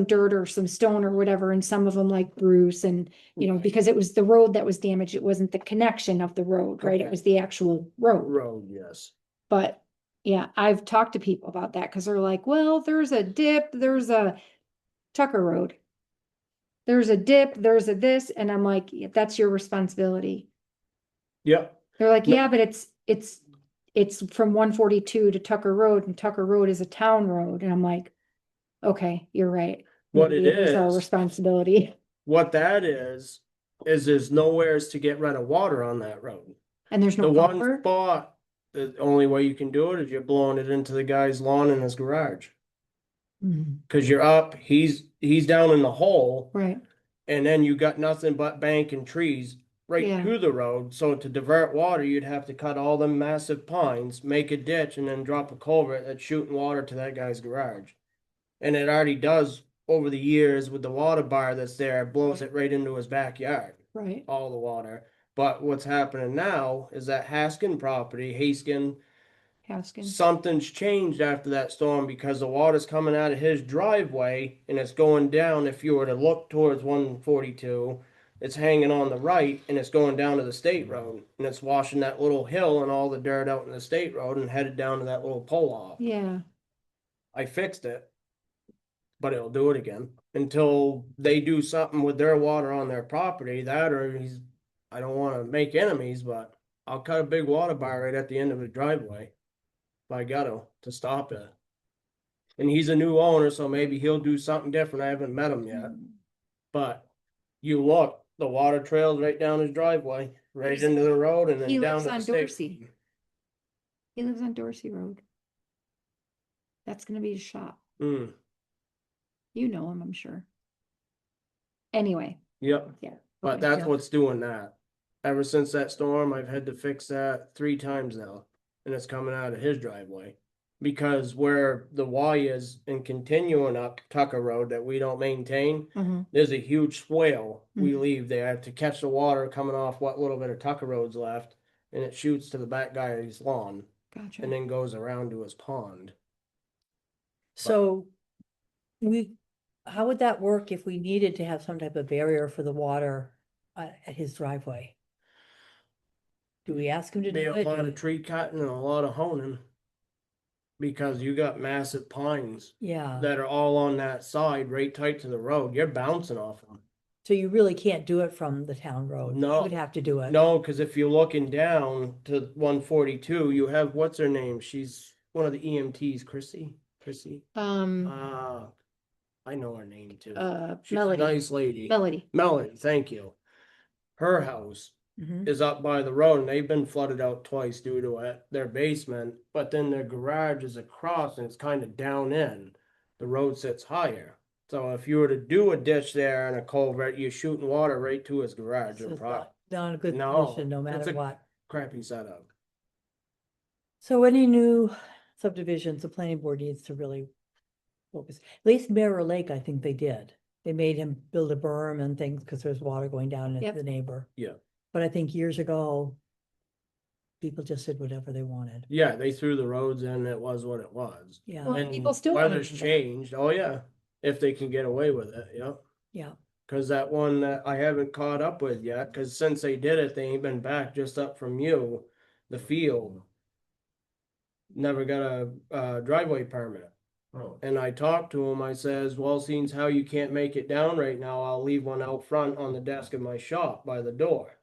dirt or some stone or whatever, and some of them like Bruce, and, you know, because it was the road that was damaged, it wasn't the connection of the road, right? It Okay. was the actual road. Road, yes. But yeah, I've talked to people about that, because they're like, well, there's a dip, there's a Tucker Road. There's a dip, there's a this, and I'm like, "Yeah, that's your responsibility." Yep, They're like, No. yeah, but it's from 142 to Tucker Road, and Tucker Road is a town road, and I'm like, okay, you're right. What it Maybe is our is- responsibility. what that is there's nowheres to get rid of water on that road. And there's The no one culvert, spot, the only way you can do it is you're blowing it into the guy's lawn in his garage. Mhm. Cause you're up, he's down in the hole, right? and then you got nothing but bank and trees right Yeah. to the road. So to divert water, you'd have to cut all them massive pines, make a ditch, and then drop a culvert that's shooting water to that guy's garage. And it already does over the years with the water bar that's there, it blows it right into his backyard, Right. all the water. But what's happening now is that Haskin property, Haskin, Haskins. something's changed after that storm because the water's coming out of his driveway and it's going down. If you were to look towards 142, it's hanging on the right and it's going down to the state road and it's washing that little hill and all the dirt out in the state road and headed down to that little pull off. Yeah, I fixed it, but it'll do it again until they do something with their water on their property. That or I don't want to make enemies, but I'll cut a big water bar right at the end of the driveway. If I got to stop it. And he's a new owner, so maybe he'll do something different. I haven't met him yet. But you look, the water trails right down his driveway, right He's- into the road and then he down lives to the on state. Dorsey. He lives on Dorsey Road. That's gonna be a shop. Mm, You know him, I'm sure. Anyway, yep. yeah. But okay. that's Yeah. what's doing that. Ever since that storm, I've had to fix that 3 times now, and it's coming out of his driveway. Because where the Y is and continuing up Tucker Road that we don't maintain, Mhm. there's a huge swale we Mhm. leave there to catch the water coming off what little bit of Tucker Road's left, and it shoots to the back guy's lawn Gotcha. and then goes around to his pond. So how would that work if we needed to have some type of barrier for the water at his driveway? Do we ask him to Be do a it? lot of tree cutting and a lot of honing. Because you got massive pines Yeah, that are all on that side, right tight to the road. You're bouncing off them. so you really can't do it from the town road. You No. would have to do it. No, because if you're looking down to 142, you have what's her name? She's one of the EMTs, Chrissy. I know her name too. She's Melody. a nice lady. Melody. Melody, thank you. Her house Mhm. is up by the road and they've been flooded out twice due to it, their basement, but then their garage is across and it's kind of down in. The road sits higher. So if you were to do a ditch there and a culvert, you're shooting water right to his garage. So or it's pro- not in a good No, position, no it's matter a- what. Crappy setup. So any new subdivisions, the planning board needs to really focus. At least Mirror Lake, I think they did. They made him build a berm and things because there's water going down into Yep. the neighbor. Yeah. But I think years ago, people just did whatever they wanted. Yeah, they threw the roads in, it was what it was. Yeah, Well, And people still wanna weather's do that. changed, oh yeah, if they can get away with it, yeah. yeah. Cause that one that I haven't caught up with yet, cause since they did it, they ain't been back just up from you, the field. Never got a driveway permit. Oh, And I talked to him, I says, well, seeing how you can't make it down right now, I'll leave one out front on the desk of my shop by the door.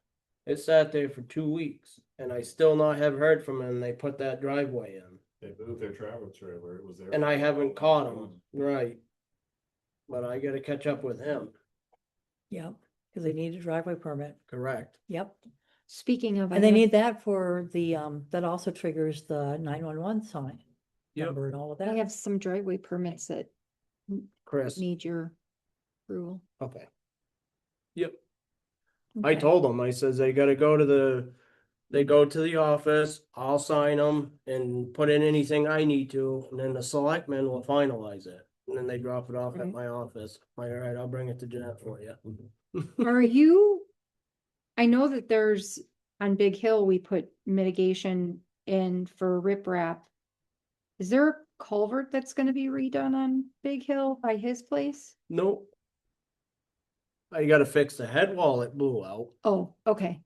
It sat there for 2 weeks and I still not have heard from him, they put that driveway in. they moved their travel trailer, it was there. And I haven't caught him, right? But I gotta catch up with him, Yep, because they need a driveway permit. correct? Yep. Speaking of, I And they have- need that for the, that also triggers the 911 sign Yep. number and all of I that. have some driveway permits that Chris, need your approval. okay. Yep, I Okay. told them, I says they gotta go to the office, I'll sign them and put in anything I need to, and then the selectmen will finalize it. And then they drop it off at Right. my office. Like, all right, I'll bring it to Jeanette for you. Are you, I know that there's, on Big Hill, we put mitigation in for riprap. Is there a culvert that's gonna be redone on Big Hill by his place? Nope. I gotta fix the head wall it blew out. Oh, okay.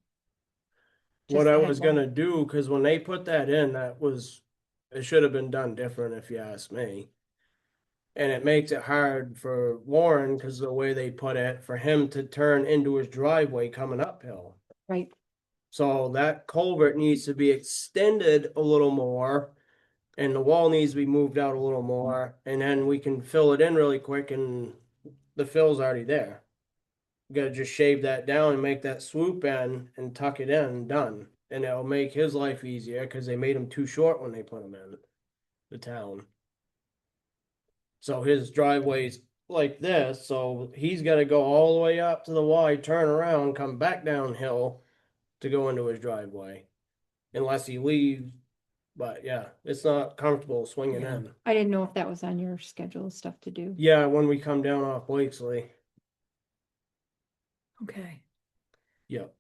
What Just I the head was wall. gonna do, cause when they put that in, it should have been done different if you ask me. And it makes it hard for Warren, cause the way they put it, for him to turn into his driveway coming uphill. Right, So that culvert needs to be extended a little more. And the wall needs to be moved out a little more, and then we can fill it in really quick and the fill's already there. You gotta just shave that down and make that swoop in and tuck it in and done. And it'll make his life easier, cause they made him too short when they put him in the town. So his driveway's like this, so he's gotta go all the way up to the Y, turn around, come back downhill to go into his driveway. Unless he leaves, but yeah, it's not comfortable swinging Yeah. in. I didn't know if that was on your schedule of stuff to do. Yeah, when we come down off Blakesley, Okay. yep.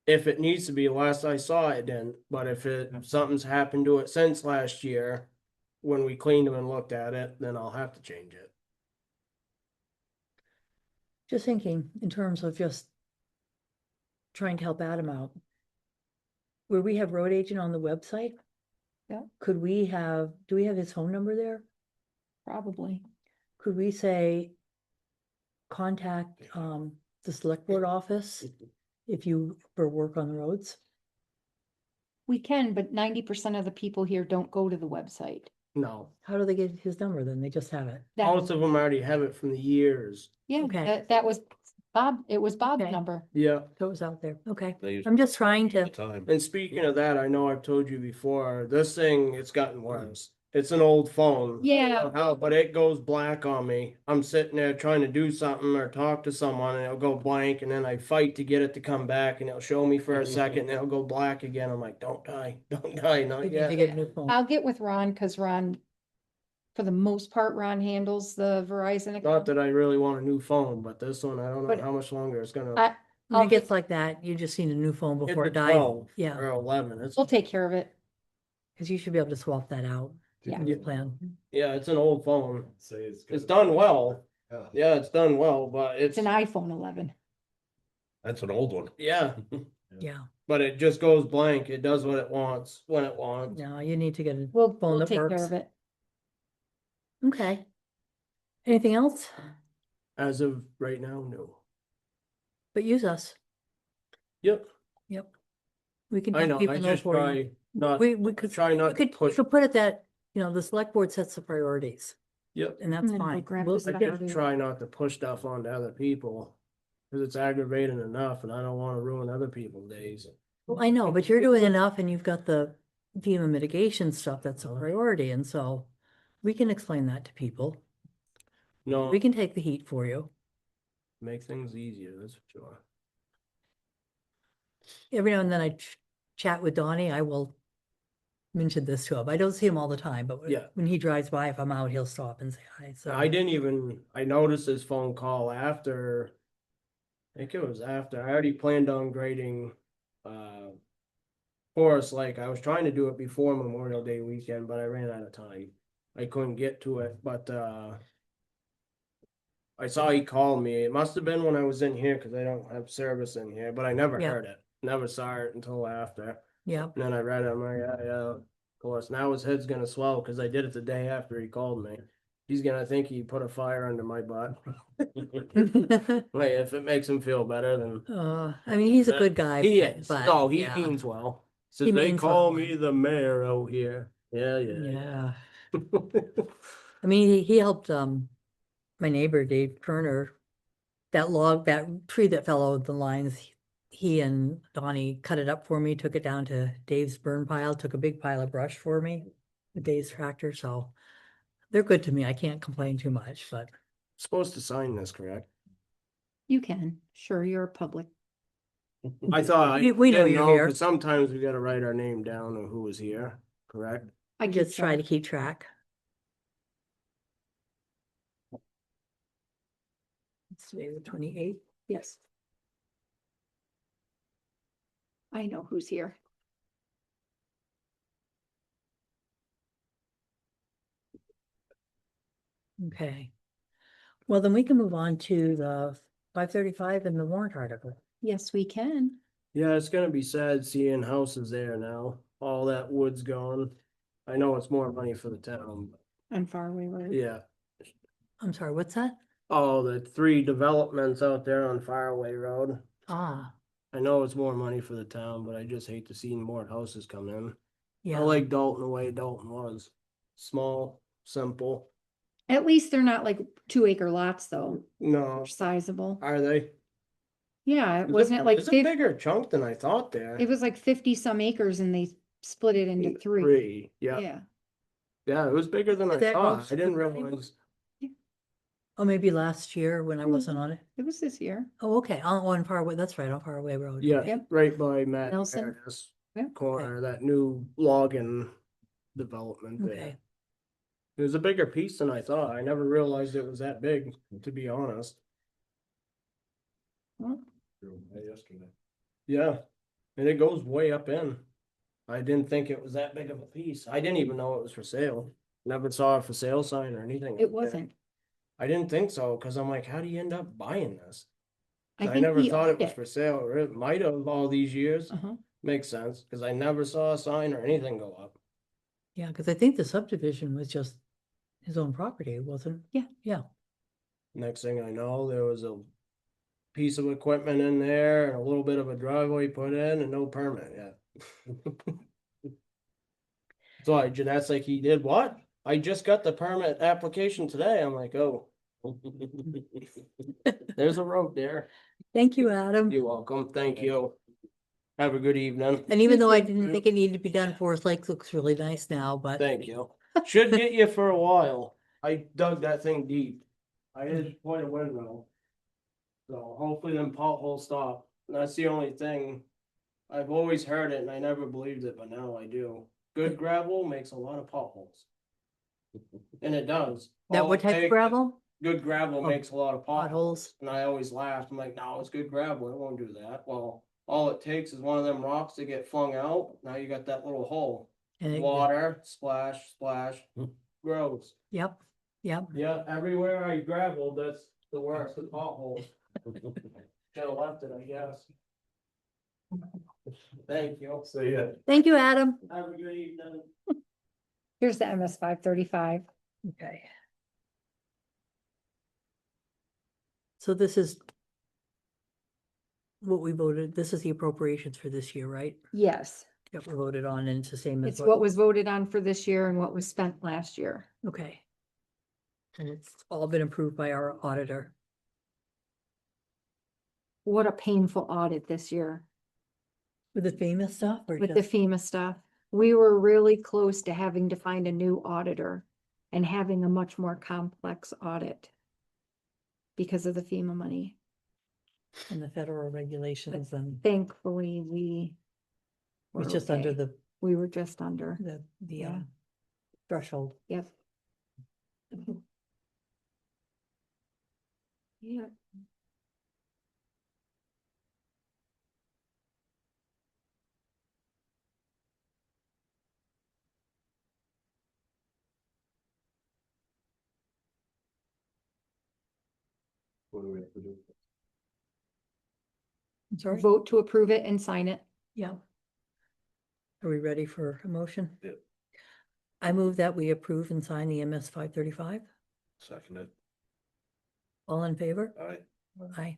If it needs to be, last I saw it didn't, but if something's happened to it since last year, when we cleaned them and looked at it, then I'll have to change it. Just thinking in terms of just trying to help Adam out. Where we have road agent on the website. Yeah. Do we have his phone number there? Probably. Could we say, contact, the select board office if you, for work on the roads? We can, but 90% of the people here don't go to the website. No, How do they get his number then? They just have it. That, most of them already have it from the years. yeah, Okay. that was Bob, it was Bob's Okay. number. Yeah, So it was out there. Okay. They use I'm just trying all to, the time. and speaking of that, I know I've told you before, this thing, it's gotten worse. It's an old phone. Yeah. Oh, but it goes black on me. I'm sitting there trying to do something or talk to someone and it'll go blank and then I fight to get it to come back and it'll show me for a second and it'll go black again. I'm like, don't die, not You need to yet. get a new phone. I'll get with Ron, cause Ron, for the most part, Ron handles the Verizon Not account. that I really want a new phone, but this one, I don't know But how much longer it's gonna. I, When I'll it gets like that, you just need a new phone before it It's a dies. 12 Yeah, Or 11. we'll take care of it. because you should be able to swap that out. Yeah. in your plan. Yeah, it's an old phone. Say it's. It's done well. Yeah. Yeah, it's done well, but It's it's, an iPhone 11. That's an old one. yeah, Yeah, but it just goes blank. It does what it wants, when it wants. no, you need to get a We'll phone that take care works. of it. Okay. Anything else? As of right now, no. But use us. Yep, Yep. We can I have know, people I know just for you. try not, We could, try we not to could, we push. could put it that, the select board sets the priorities, Yep, and that's And then we'll fine. grab We'll- this I stuff. yeah, just try not to push stuff onto other people. Cause it's aggravating enough and I don't wanna ruin other people's days. well, I know, but you're doing enough and you've got the FEMA mitigation stuff that's a priority, and so we can explain that to people. No, We can take the heat for you. make things easier, that's for sure. Every now and then I chat with Donnie, I will mention this to him. I don't see him all the time, but Yeah. when he drives by, if I'm out, he'll stop and say hi, so. I didn't even, I noticed his phone call after, I think it was after, I already planned on grading, Forest Lake. I was trying to do it before Memorial Day weekend, but I ran out of time. I couldn't get to it, but, I saw he called me. It must have been when I was in here, cause I don't have service in here, but I never Yeah. heard it. Never saw it until after. Yeah, And then I read it, I'm like, yeah, of course, now his head's gonna swell, cause I did it the day after he called me. He's gonna think he put a fire under my butt. Like, if it makes him feel better, then. I mean, he's a good guy. He is, but no, he yeah. means well. He Says they means call well. me the mayor out here. Yeah, yeah. Yeah, I mean, he helped, my neighbor Dave Turner, that tree that fell over the lines, he and Donnie cut it up for me, took it down to Dave's burn pile, took a big pile of brush for me, with Dave's tractor, so they're good to me. I can't complain too much, but Supposed to sign this, correct? You can, sure, you're a public. I thought. We know didn't you're here. but sometimes we gotta write our name down of who was here, correct? I just try to keep keep track. It's today the 28th. Yes. I know who's here. Okay. Well, then we can move on to the 535 and the warrant article. Yes, we can. Yeah, it's gonna be sad seeing houses there now. All that wood's gone. I know it's more money for the town, but On Faraway Road. yeah. I'm sorry, what's that? Oh, the 3 developments out there on Faraway Road. Ah, I know it's more money for the town, but I just hate to see more houses come in. I yeah. like Dalton the way Dalton was. Small, simple. At least they're not like 2-acre lots though. No, They're sizable. are they? Yeah, wasn't it like It's a 50, bigger chunk than I thought there. it was like 50 some acres and they split it into 3. Yeah, Yeah. yeah, it was bigger than I Is that thought. also I didn't the planning realize. Oh, maybe last year when I Mm. wasn't on it. It was this year. Oh, okay. On Faraway, that's right, on Faraway Road. Yeah, Yep. right by Matt Nelson. Paradis Yep. corner, that new logging development there. Okay. It was a bigger piece than I thought. I never realized it was that big, to be honest. Well, Yesterday. Yeah, and it goes way up in. I didn't think it was that big of a piece. I didn't even know it was for sale. Never saw a for sale sign or anything. it up there. wasn't. I didn't think so, cause I'm like, how do you end up buying this? I I think never he thought it owned was for sale, or it might have all these years. Uh-huh. Makes sense, cause I never saw a sign or anything go up. Yeah, because I think the subdivision was just his own property, wasn't? Yeah. Yeah. Next thing I know, there was a piece of equipment in there and a little bit of a driveway put in and no permit yet. So Jeanette's like, he did what? I just got the permit application today. I'm like, oh. There's a road there. Thank you, Adam. You're welcome. Thank you. Have a good evening. And even though I You didn't think it needed to be done, Forest Lake looks really nice now, but Thank you. Should get you for a while. I dug that thing deep. I had quite a windrow. So hopefully them potholes stop. And that's the only thing. I've always heard it and I never believed it, but now I do. Good gravel makes a lot of potholes. And it does. That All what it type of takes- gravel? Good gravel Oh, makes a lot of potholes. potholes. And I always laughed. I'm like, no, it's good gravel. It won't do that. Well, all it takes is one of them rocks to get flung out. Now you got that little hole. And Water, splash, splash, Hmm. grows. Yep, yep. Yeah, everywhere I graveled, that's the worst, the potholes. Should have left it, I guess. Thank you. So, yeah, Thank you, Adam. Have a good evening. Here's the MS 535. Okay. So this is what we voted, this is the appropriations for this year, right? Yes, That we voted on and it's the same as it's what was voted on for this year and what was spent last year. Okay. And it's all been approved by our auditor. What a painful audit this year With the famous stuff or with the just, FEMA stuff. We were really close to having to find a new auditor and having a much more complex audit because of the FEMA money. and the federal regulations and Thankfully, we it was were just under okay. We were just under. the Yeah. threshold. Yep. Yeah. what do we have to do? I'm sorry? Vote to approve it and sign it. Yeah. Are we ready for a motion? Yep. I move that we approve and sign the MS 535. Seconded. All in favor? All right. Aye.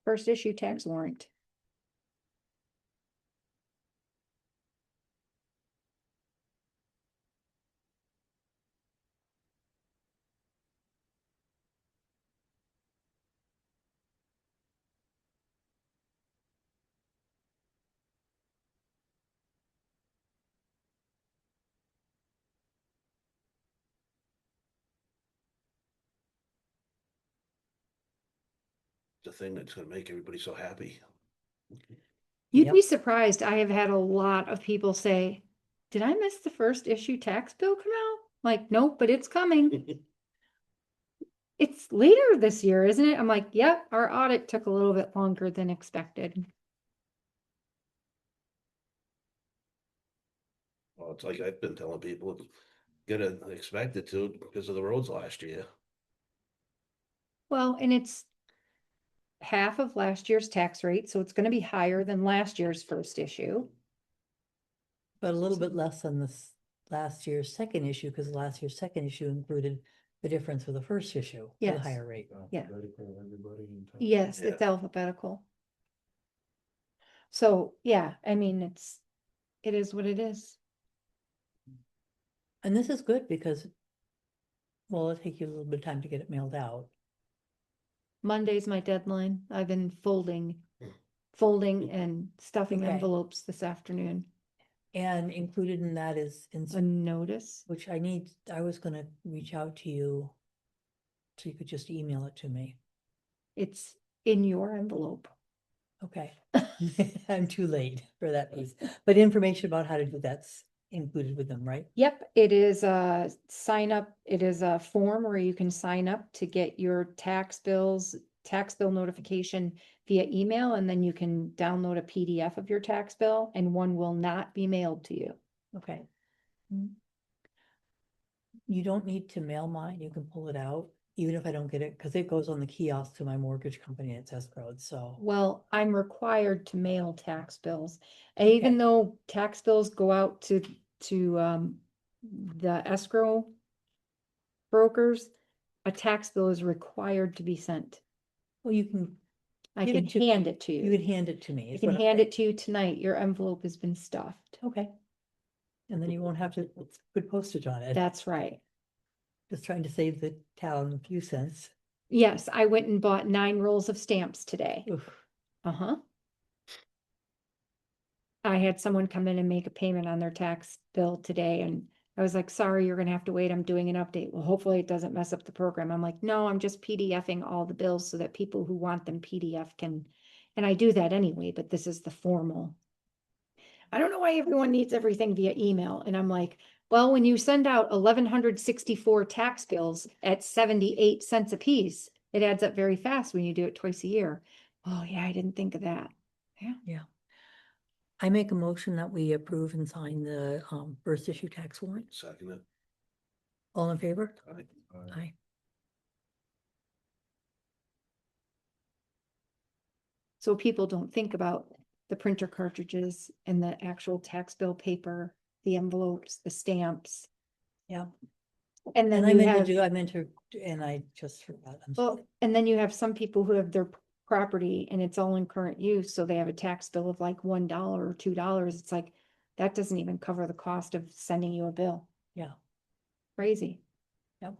First issue tax warrant. The thing that's gonna make everybody so happy. You'd Yep. be surprised. I have had a lot of people say, did I miss the first issue tax bill come out? Like, nope, but it's coming. It's later this year, isn't it? I'm like, yep, our audit took a little bit longer than expected. Well, it's like I've been telling people, gotta expect it to because of the roads last year. Well, and it's half of last year's tax rate, so it's gonna be higher than last year's first issue. But a little bit less than this last year's second issue, because last year's second issue included the difference with the first issue, for the Yes. higher rate. Yeah. Alphabetical, everybody in town. Yes, Yeah. it's alphabetical. So, yeah, I mean, it is what it is. And this is good because, well, it'll take you a little bit of time to get it mailed out. Monday's my deadline. I've been folding and stuffing Okay. envelopes this afternoon. And included in that is, A notice. which I was gonna reach out to you. So you could just email it to me. It's in your envelope. Okay. I'm too late for that piece, but information about how to do that's included with them, right? Yep, it is a sign up, it is a form where you can sign up to get your tax bill notification via email, and then you can download a PDF of your tax bill, and one will not be mailed to you. Okay. You don't need to mail mine, you can pull it out, even if I don't get it, because it goes on the kiosk to my mortgage company, it's escrowed, so. Well, I'm required to mail tax bills. Even Okay. though tax bills go out to the escrow brokers, a tax bill is required to be sent. Well, you can, I Give can it to- hand it to you you. could hand it to me. I is can what I'm hand saying. it to you tonight. Your envelope has been stuffed. Okay. And then you won't have to put postage on it. That's right. Just trying to save the town a few cents. Yes, I went and bought 9 rolls of stamps today. Oof. Uh-huh. I had someone come in and make a payment on their tax bill today, and I was like, sorry, you're gonna have to wait. I'm doing an update. Well, hopefully it doesn't mess up the program. I'm like, no, I'm just PDFing all the bills so that people who want them PDF can, and I do that anyway, but this is the formal. I don't know why everyone needs everything via email. And I'm like, well, when you send out 1,164 tax bills at 78 cents a piece, it adds up very fast when you do it twice a year. Oh, yeah, I didn't think of that. Yeah. I make a motion that we approve and sign the first issue tax warrant. Second it. All in favor? Aye. Aye. So people don't think about the printer cartridges and the actual tax bill paper, the envelopes, the stamps. Yeah. And then And I you meant to have, do, I meant to, and I just forgot. I'm well, sorry. and then you have some people who have their property and it's all in current use, so they have a tax bill of like $1 or $2. It's like, that doesn't even cover the cost of sending you a bill. Yeah. Crazy. Yep.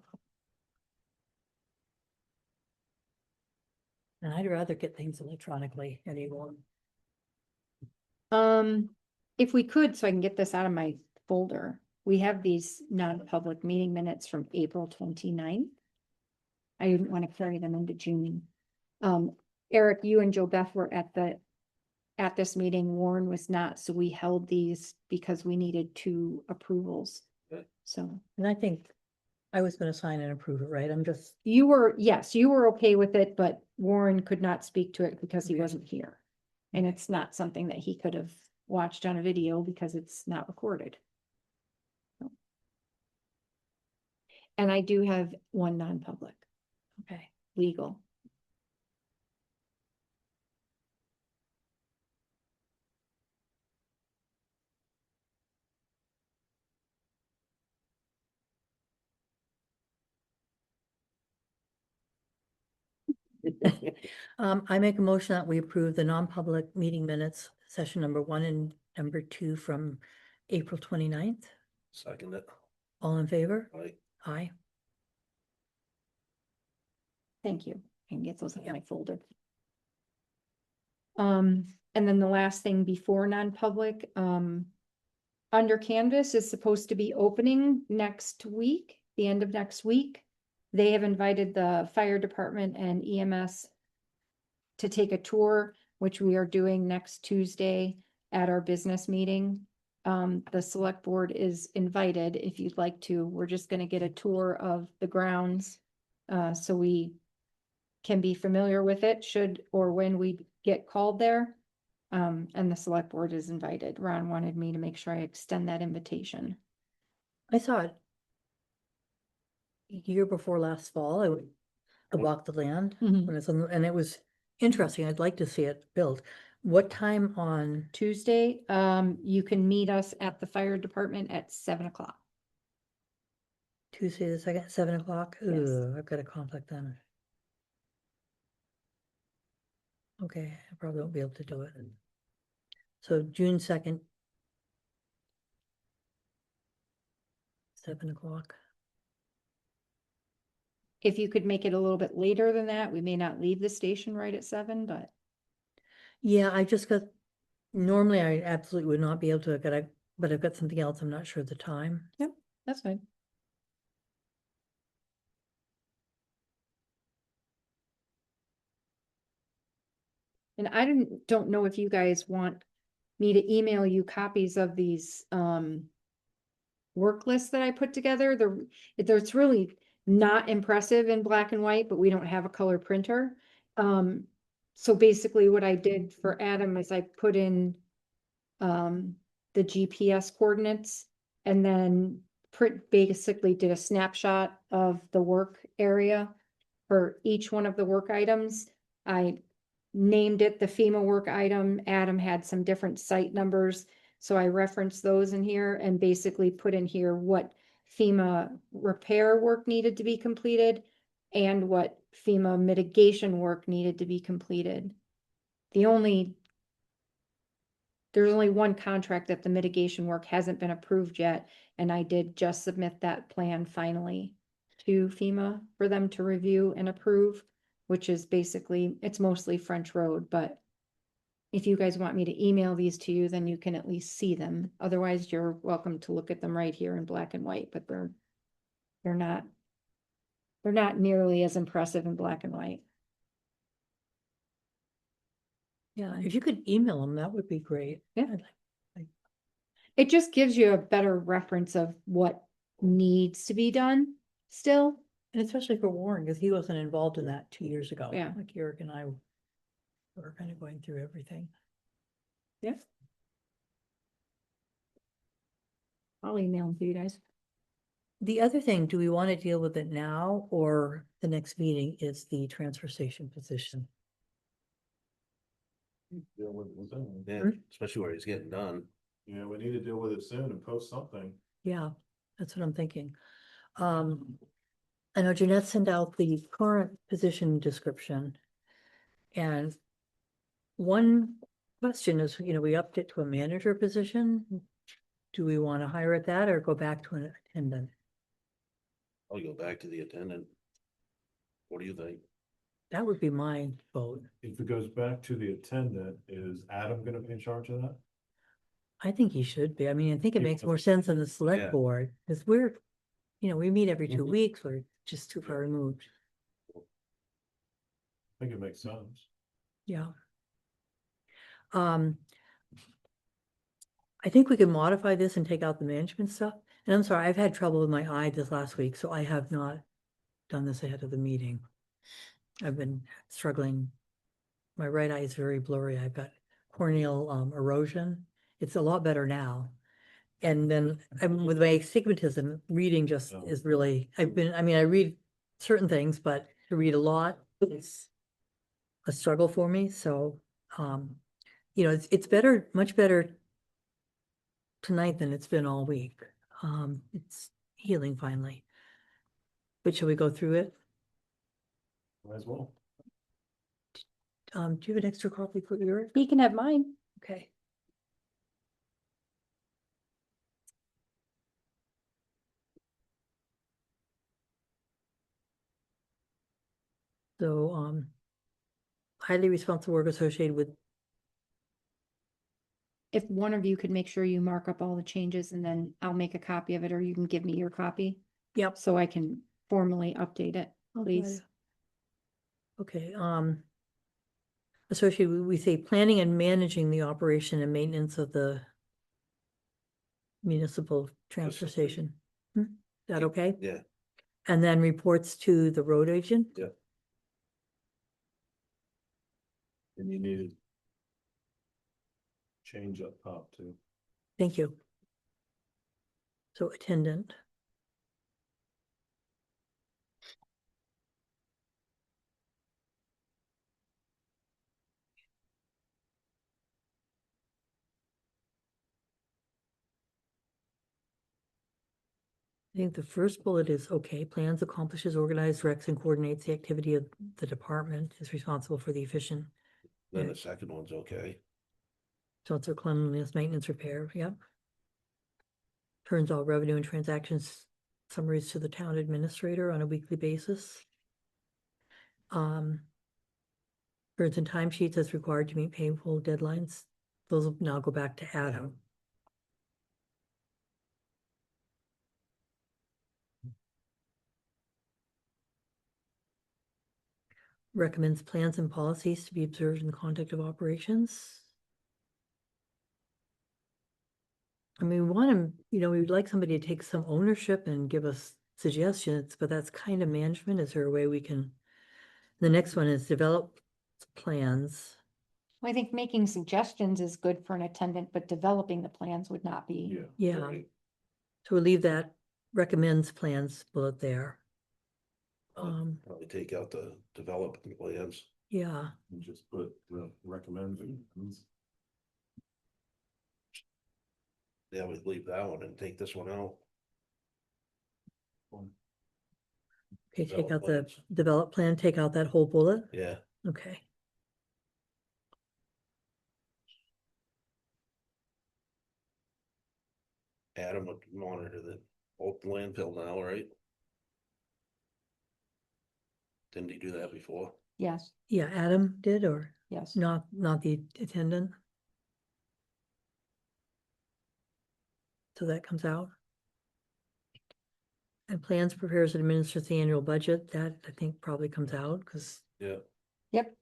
And I'd rather get things electronically anymore. If we could, so I can get this out of my folder, we have these non-public meeting minutes from April 29th. I didn't want to carry them into June. Eric, you and Joe Beth were at this meeting. Warren was not, so we held these because we needed 2 approvals. Good. So And I think I was gonna sign and approve it, right? I'm just, you were, yes, you were okay with it, but Warren could not speak to it because he Okay. wasn't here. And it's not something that he could have watched on a video because it's not recorded. And I do have 1 non-public, okay. legal. I make a motion that we approve the non-public meeting minutes, session number 1 and number 2 from April 29th. Second it. All in favor? Aye. Aye. Thank you. I can get those in my folder. And then the last thing before non-public, under Canvas is supposed to be opening next week, the end of next week. They have invited the fire department and EMS to take a tour, which we are doing next Tuesday at our business meeting. The select board is invited if you'd like to. We're just gonna get a tour of the grounds. So we can be familiar with it should or when we get called there. And the select board is invited. Ron wanted me to make sure I extend that invitation. I saw it. Year before last fall, I walked the land Mhm. when it's on, and it was interesting. I'd like to see it built. What time on Tuesday, you can meet us at the fire department at 7 o'clock. Tuesday the 2nd, 7 o'clock? Yes. Ugh, I've got a conflict then. Okay, I probably won't be able to do it. So June 2nd. 7 o'clock. If you could make it a little bit later than that, we may not leave the station right at 7, but Yeah, I just got, normally I absolutely would not be able to, but I've got something else. I'm not sure of the time. that's fine. And I don't know if you guys want me to email you copies of these work lists that I put together. It's really not impressive in black and white, but we don't have a color printer. So basically what I did for Adam is I put in the GPS coordinates and then basically did a snapshot of the work area for each one of the work items. I named it the FEMA work item. Adam had some different site numbers. So I referenced those in here and basically put in here what FEMA repair work needed to be completed and what FEMA mitigation work needed to be completed. There's only one contract that the mitigation work hasn't been approved yet, and I did just submit that plan finally to FEMA for them to review and approve, which is basically, it's mostly French Road, but if you guys want me to email these to you, then you can at least see them. Otherwise, you're welcome to look at them right here in black and white, but they're not nearly as impressive in black and white. Yeah, if you could email them, that would be great. Yeah. I'd like- It just gives you a better reference of what needs to be done still. And especially for Warren, because he wasn't involved in that 2 years ago. Yeah. Like Eric and I were kind of going through everything. Yeah. I'll email them to you guys. The other thing, do we want to deal with it now or the next meeting is the transfer station position? Deal with it soon. Yeah, especially where he's getting done. Yeah, we need to deal with it soon and post something. Yeah, that's what I'm thinking. I know Jeanette sent out the current position description. And one question is, we upped it to a manager position. Do we want to hire at that or go back to an attendant? I'll go back to the attendant. What do you think? That would be my vote. If it goes back to the attendant, is Adam gonna be in charge of that? I think he should be. I mean, I think it Yeah. makes more sense on the Yeah. select board, because we meet every 2 Mhm. weeks, we're just too far removed. I think it makes sense. Yeah. I think we can modify this and take out the management stuff. And I'm sorry, I've had trouble with my eye this last week, so I have not done this ahead of the meeting. I've been struggling. My right eye is very blurry. I've got corneal erosion. It's a lot better now. And then with my astigmatism, reading just Oh. is really, I read certain things, but to read a lot is a struggle for me. So, it's better, much better tonight than it's been all week. It's healing finally. But shall we go through it? Might as well. Do you have an extra copy for Eric? He can have mine. Okay. So, highly responsible work associated with, If one of you could make sure you mark up all the changes and then I'll make a copy of it, or you can give me your copy. Yep. So I can formally update it, please. Okay, associated, we say planning and managing the operation and maintenance of the municipal transfer That's okay. station. Is that okay? Yeah, And then reports to the road agent? And you need to change up top too. Thank you. So attendant. I think the first bullet is, okay, plans, accomplishes, organizes, directs, and coordinates the activity of the department, is responsible for the efficient. then Yeah. the second one's okay. Shelter cleanliness, maintenance, repair, yep. Turns all revenue and transactions summaries to the town administrator on a weekly basis. Records and timesheets as required to meet payroll deadlines. Those will now go back to Adam. Recommends plans and policies to be observed in the conduct of operations. I mean, we want to, we'd like somebody to take some ownership and give us suggestions, but that's kind of management. Is there a way we can? The next one is develop plans. I think making suggestions is good for an attendant, but developing the plans would not be. Yeah. Right. So we'll leave that recommends plans bullet there. Probably take out the development plans. Yeah, And just put the recommended. Yeah, we'd leave that one and take this one out. okay, take Develop out the plans. develop plan, take out that whole bullet. Yeah, Okay. Adam would monitor the old landfill now, right? Didn't he do that before? Yes, Yeah, Adam did, or yes. not the attendant? So that comes out. And plans, prepares and administers the annual budget, that I think probably comes out, because Yeah, Yep,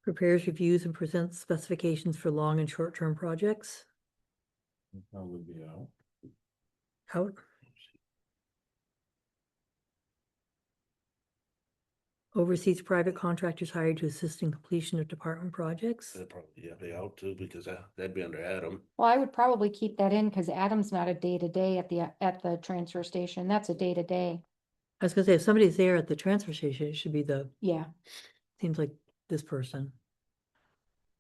prepares reviews and presents specifications for long and short-term projects. Probably be out. Out. Oversees private contractors hired to assist in completion of department projects. that'd probably, yeah, be out too, because that'd be under Adam. well, I would probably keep that in because Adam's not a day-to-day at the transfer station. That's a day-to-day. I was gonna say, if somebody's there at the transfer station, it should be Yeah, seems like this person.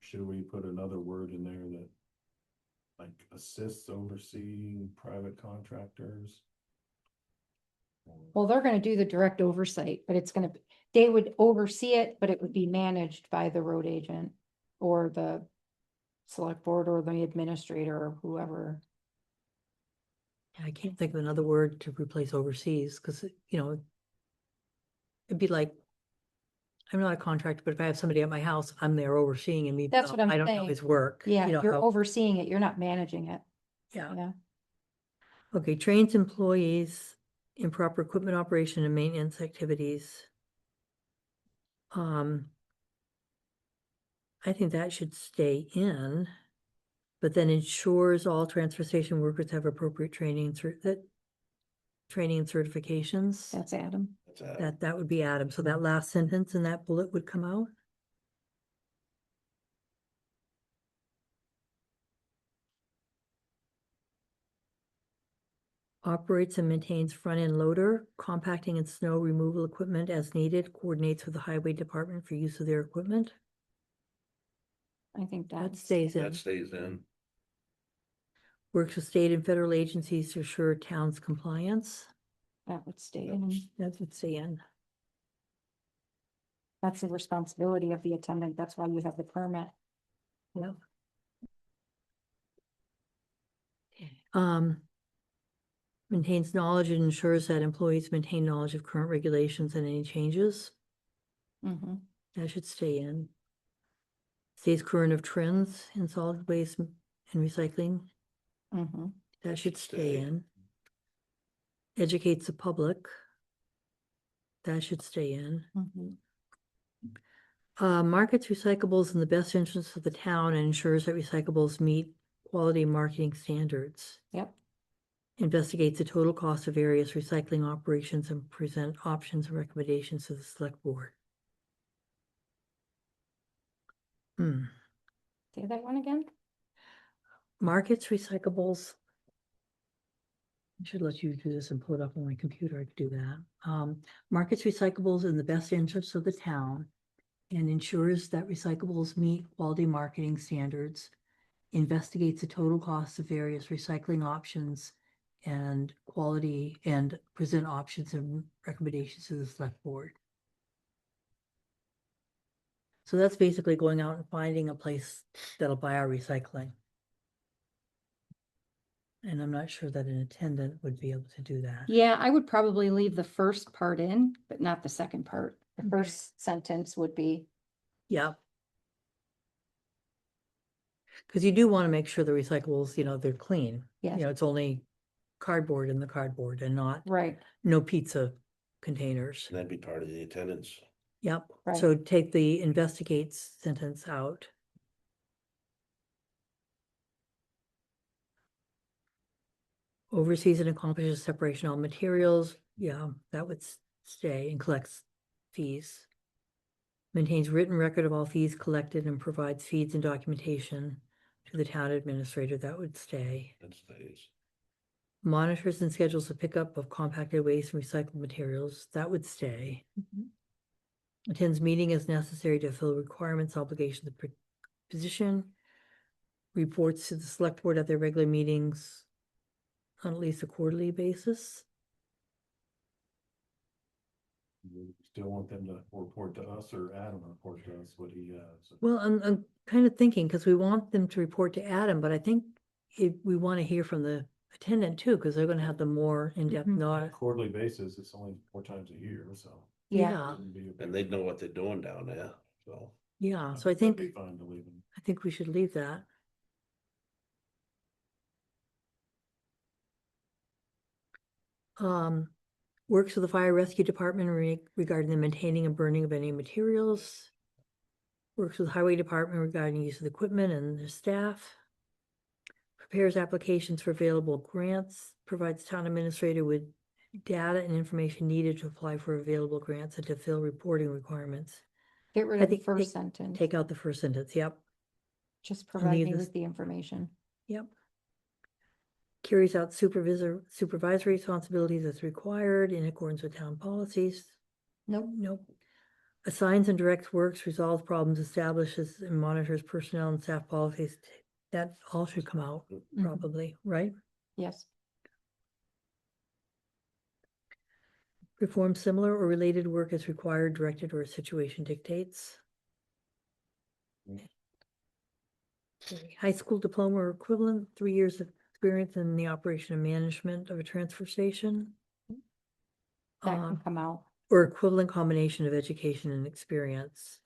Should we put another word in there that? Like assists overseeing private contractors? well, they're gonna do the direct oversight, but they would oversee it, but it would be managed by the road agent or the select board or the administrator or whoever. I can't think of another word to replace overseas, because, it'd be like, I'm not a contractor, but if I have somebody at my house, I'm there overseeing and That's what I'm I don't know saying. his work. Yeah, you know, you're how- overseeing it, you're not managing it. Yeah, Yeah, okay, trains employees in proper equipment operation and maintenance activities. I think that should stay in, but then ensures all transfer station workers have appropriate training and certifications. that's Adam. That's Adam. That would be Adam. So that last sentence in that bullet would come out. Operates and maintains front-end loader, compacting and snow removal equipment as needed, coordinates with the highway department for use of their equipment. I think That that's, stays in. That stays in. Works with state and federal agencies to assure town's compliance. that would stay in. That would stay in. That's the responsibility of the attendant. That's why you have the permit. Yeah. Maintains knowledge and ensures that employees maintain knowledge of current regulations and any changes. Mhm. That should stay in. Stays current of trends in solid waste and recycling. Mhm. That should Stay. stay in. Educates the public. That should stay in. Mhm. Markets recyclables in the best interest of the town and ensures that recyclables meet quality marketing standards. Yep, Investigates the total cost of various recycling operations and present options and recommendations to the select board. say that one again. Markets recyclables. I should let you do this and pull it up on my computer. I could do that. Markets recyclables in the best interest of the town and ensures that recyclables meet quality marketing standards. Investigates the total cost of various recycling options and quality and present options and recommendations to the select board. So that's basically going out and finding a place that'll buy our recycling. And I'm not sure that an attendant would be able to do that. Yeah, I would probably leave the first part in, but not the second part. The Okay. first sentence would be, Yeah. Because you do want to make sure the recyclables, they're clean. yes, It's only cardboard in the cardboard and not, right, no pizza containers. That'd be part of the attendance. Yep. Right. So take the investigates sentence out. Oversees and accomplishes separation of all materials. Yeah, that would stay, and collects fees. Maintains written record of all fees collected and provides feeds and documentation to the town administrator. That would stay. That stays. Monitors and schedules the pickup of compacted waste and recycled materials. That would stay. Mhm. Attends meeting as necessary to fulfill requirements, obligations of position. Reports to the select board at their regular meetings on at least a quarterly basis. You still want them to report to us or Adam report to us what he has? Well, I'm kind of thinking, because we want them to report to Adam, but I think we want to hear from the attendant too, because they're gonna have the more in-depth Mhm. knowledge. Quarterly basis, it's only 4 times a year, so. yeah, Shouldn't be a big- And they'd know what they're doing down there, so. Yeah, so I That'd think, be fine to leave them. I think we should leave that. Works with the fire rescue department regarding the maintaining and burning of any materials. Works with highway department regarding use of the equipment and their staff. Prepares applications for available grants, provides town administrator with data and information needed to apply for available grants and to fill reporting requirements. get rid I of the think first sentence, Take out the first sentence, yep, just provide leave me this- with the information. yep. Carries out supervisory responsibilities as required in accordance with town policies. Nope, Nope. Assigns and directs works, resolves problems, establishes and monitors personnel and staff policies. That all should come out Mhm. probably, right? yes, Perform similar or related work as required, directed, or a situation dictates. Mm. Okay, high school diploma or equivalent, 3 years of experience in the operation and management of a transfer station. that Uh, can come out. or equivalent combination of education and experience.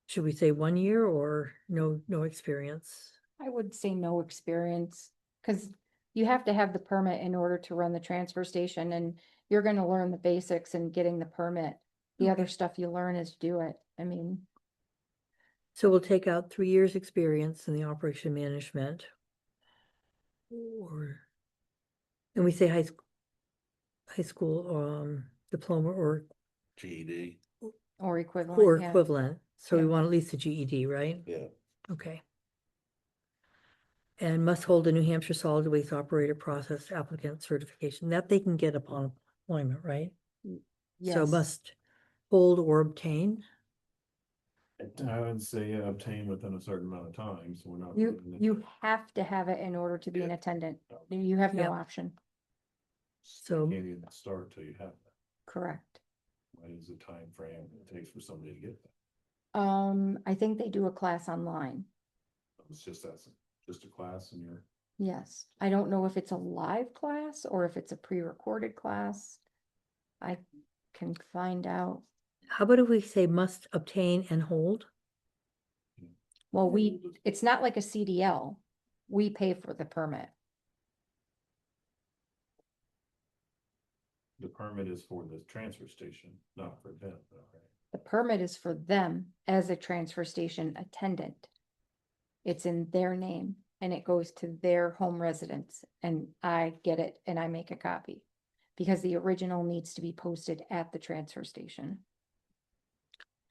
Should we say 1 year or no experience? I would say no experience, because you have to have the permit in order to run the transfer station, and you're gonna learn the basics in getting the permit. The other Okay. stuff you learn is do it. I mean, So we'll take out 3 years experience in the operation management. Or, and we say high school, diploma or or GED, equivalent, yeah. equivalent. So we Yeah. want at least a GED, right? yeah. Okay. And must hold a New Hampshire solid waste operator process applicant certification that they can get upon employment, right? So Yes. must hold or obtain. I would say obtain within a certain amount of time, so we're not. You, putting it- you have to have it in order to be an Yeah. attendant. You have no Yep. option. So- You can't even start till you have that. Correct. What is the time frame it takes for somebody to get that? I think they do a class online. It's just just a class and you're. Yes. I don't know if it's a live class or if it's a pre-recorded class. I can find out. How about if we say must obtain and hold? Well, it's not like a CDL. We pay for the permit. The permit is for the transfer station, not for them, though, right? The permit is for them as a transfer station attendant. It's in their name and it goes to their home residence and I get it and I make a copy. Because the original needs to be posted at the transfer station.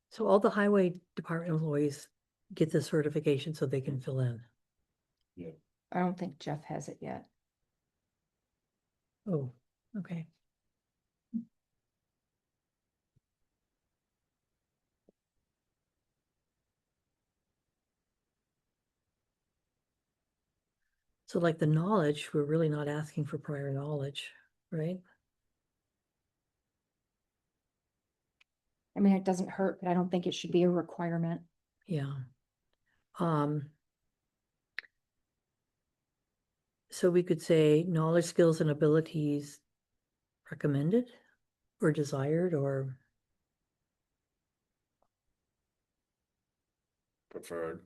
So all the highway department employees get the certification so they can fill in. I don't think Jeff has it yet. Oh, okay. So like the knowledge, we're really not asking for prior knowledge, right? I mean, it doesn't hurt, but I don't think it should be a requirement. Yeah. So we could say knowledge, skills, and abilities recommended or desired or Preferred.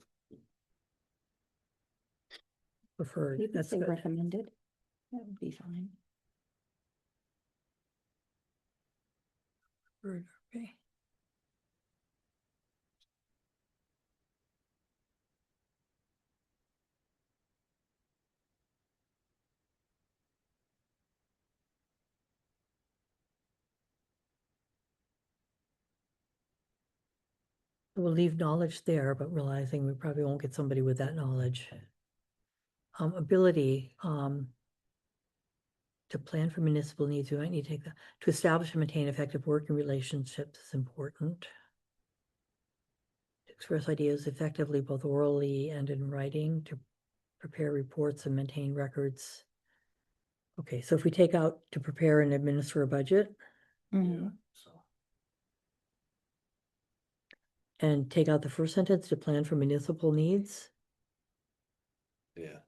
preferred. You could That's say good. recommended. That would be fine. Preferred, okay. We'll leave knowledge there, but realizing we probably won't get somebody with that knowledge. Ability, to plan for municipal needs, we might need to take that. To establish and maintain effective working relationships is important. To express ideas effectively, both orally and in writing, to prepare reports and maintain records. Okay, so if we take out to prepare and administer a budget Mhm. So, and take out the first sentence to plan for municipal needs, Yeah.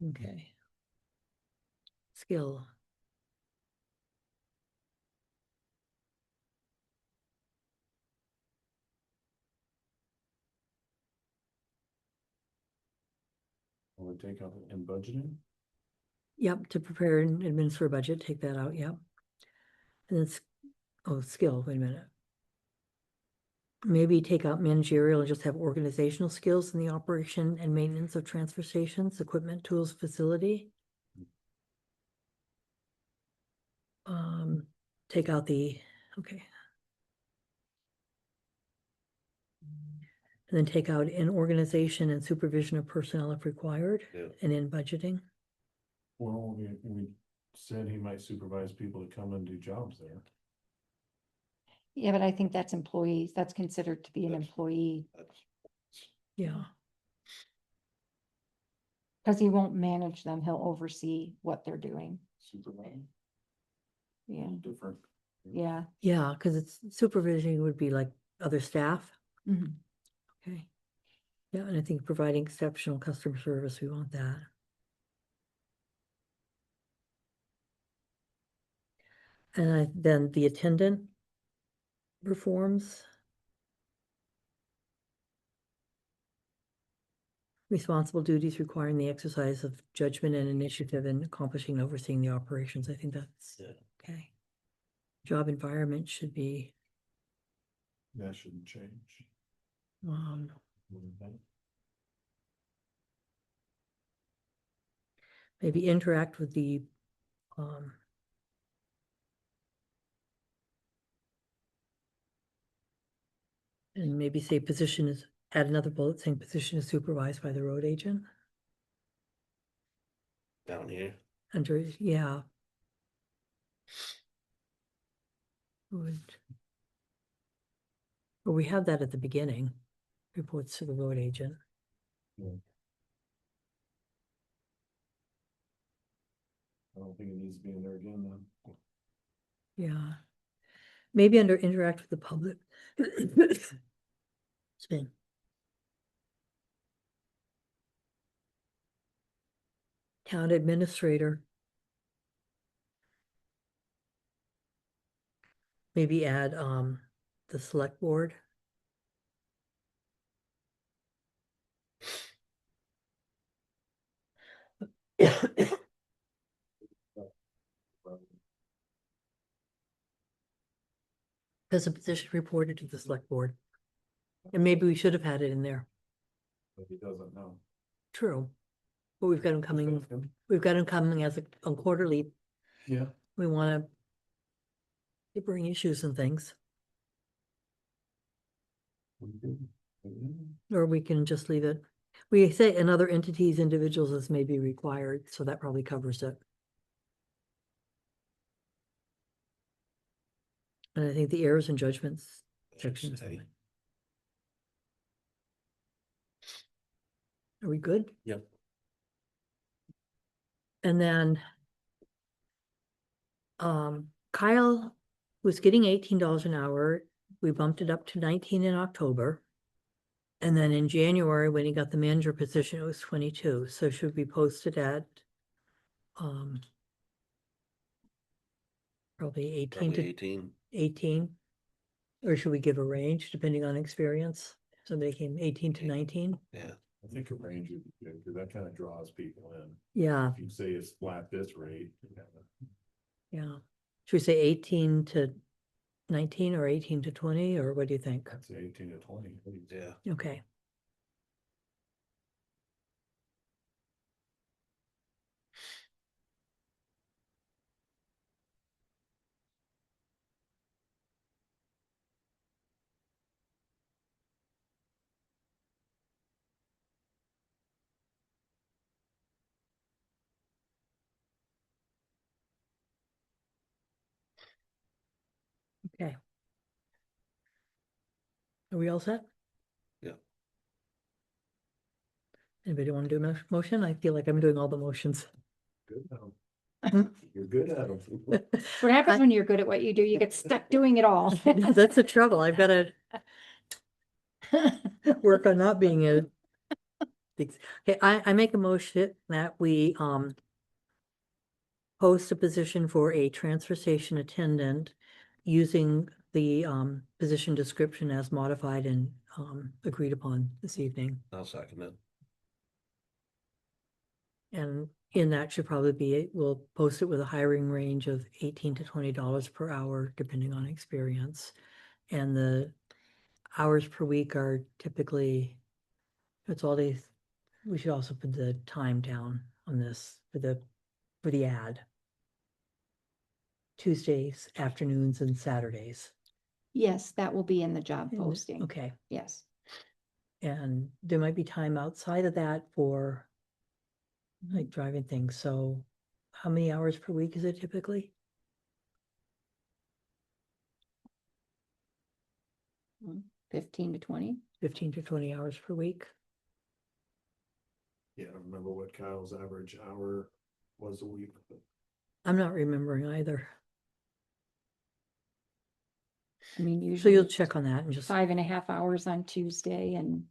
okay. Skill, will we take out in budgeting? yep, to prepare and administer a budget, take that out, yep. And then, oh, skill, wait a minute. Maybe take out managerial and just have organizational skills in the operation and maintenance of transfer stations, equipment, tools, facility. Take out the, okay. And then take out in organization and supervision of personnel if required, Yeah. and in budgeting. Well, we said he might supervise people to come and do jobs there. Yeah, but I think that's employees. That's considered to be an That's- employee, That's- Yeah, because he won't manage them. He'll oversee what they're doing. Supervise. Yeah, Different. yeah. yeah, because it's supervision would be like other staff. Mhm. Okay. Yeah, and I think providing exceptional customer service, we want that. And then the attendant performs responsible duties requiring the exercise of judgment and initiative in accomplishing and overseeing the operations. I think that's Yeah. okay. Job environment should be, That shouldn't change. maybe interact with the, and maybe say position is, add another bullet saying position is supervised by the road agent. Down here. Under, yeah. Would. Well, we have that at the beginning, reports to the road agent. I don't think it needs to be in there again then. Yeah. Maybe under interact with the public. Excuse me. Town administrator. Maybe add the select board. Because the position reported to the select board. And maybe we should have had it in there. But he doesn't know. True. But we've got him coming, we've got him coming as a quarterly. Yeah. We want to bring issues and things, or we can just leave it. We say in other entities, individuals as may be required, so that probably covers it. And I think the errors and judgments section. is Steady. fine. Are we good? Yep. And then Kyle was getting $18 an hour. We bumped it up to 19 in October. And then in January, when he got the manager position, it was 22. So should we post it at probably 18 Probably to 18. 18? Or should we give a range depending on experience? Somebody came 18 to 19? Yeah. I think a range would be good, because that kind of draws people in. Yeah, If you say it's flat this rate. yeah. Should we say 18 to 19 or 18 to 20, or what do you think? I'd say 18 to 20. Yeah. Okay. Okay. Are we all set? Yeah. Anybody want to do a motion? I feel like I'm doing all the motions. Good at 'em. Hmm? You're good at them. What happens when you're good at what you do? You get stuck doing it all. That's the trouble. I've got to work on not being a. Okay, I make a motion that we post a position for a transfer station attendant using the position description as modified and agreed upon this evening. I'll second it. And in that should probably be, we'll post it with a hiring range of $18 to $20 per hour, depending on experience. And the hours per week are typically, it's all days. We should also put the time down on this for the ad. Tuesdays, afternoons, and Saturdays. Yes, that will be in the job posting. Okay, Yes. and there might be time outside of that for like driving things. So how many hours per week is it typically? 15 to 20. 15 to 20 hours per week. Yeah, I don't remember what Kyle's average hour was a week. But I'm not remembering either. I mean, So usually you'll check on that and just, 5.5 hours on Tuesday and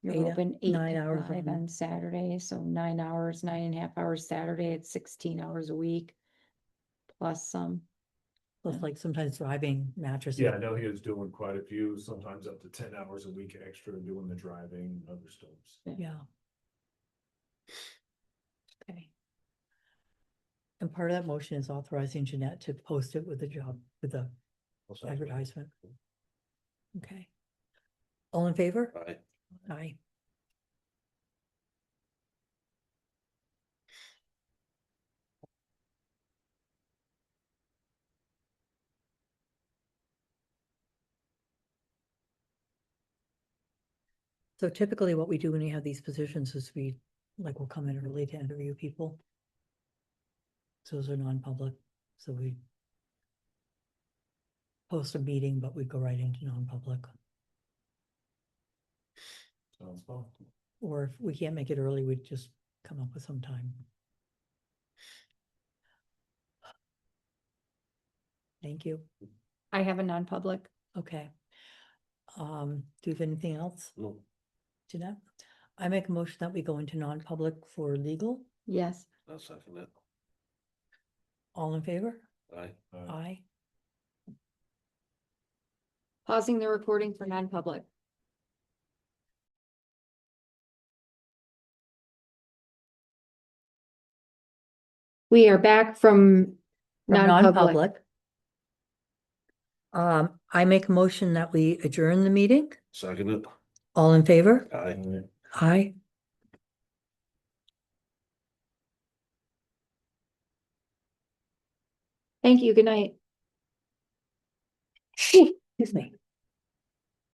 you're Eight- open 8 9 to hours 5 on- on Saturday, so 9 hours, 9.5 hours Saturday, it's 16 hours a week. Plus some. plus like sometimes driving mattresses. yeah, I know he was doing quite a few, sometimes up to 10 hours a week extra doing the driving and other stuff. Yeah. Okay. And part of that motion is authorizing Jeanette to post it with the job, with the I'll second it. advertisement. Okay. All in favor? Aye. Aye. So typically what we do when we have these positions is we, like, we'll come in early to interview people. So those are non-public, so we post a meeting, but we go right into non-public. Sounds fun. Or if we can't make it early, we just come up with some time. Thank you. I have a non-public. Okay. Do you have anything else, No, Jeanette? I make a motion that we go into non-public for legal. Yes. I'll second it. All in favor? Aye. Aye. Pausing the recording for non-public. We are back from From non-public. I make a motion that we adjourn the meeting. Second it. All in favor? Aye. Aye. Thank you. Good night. Excuse me.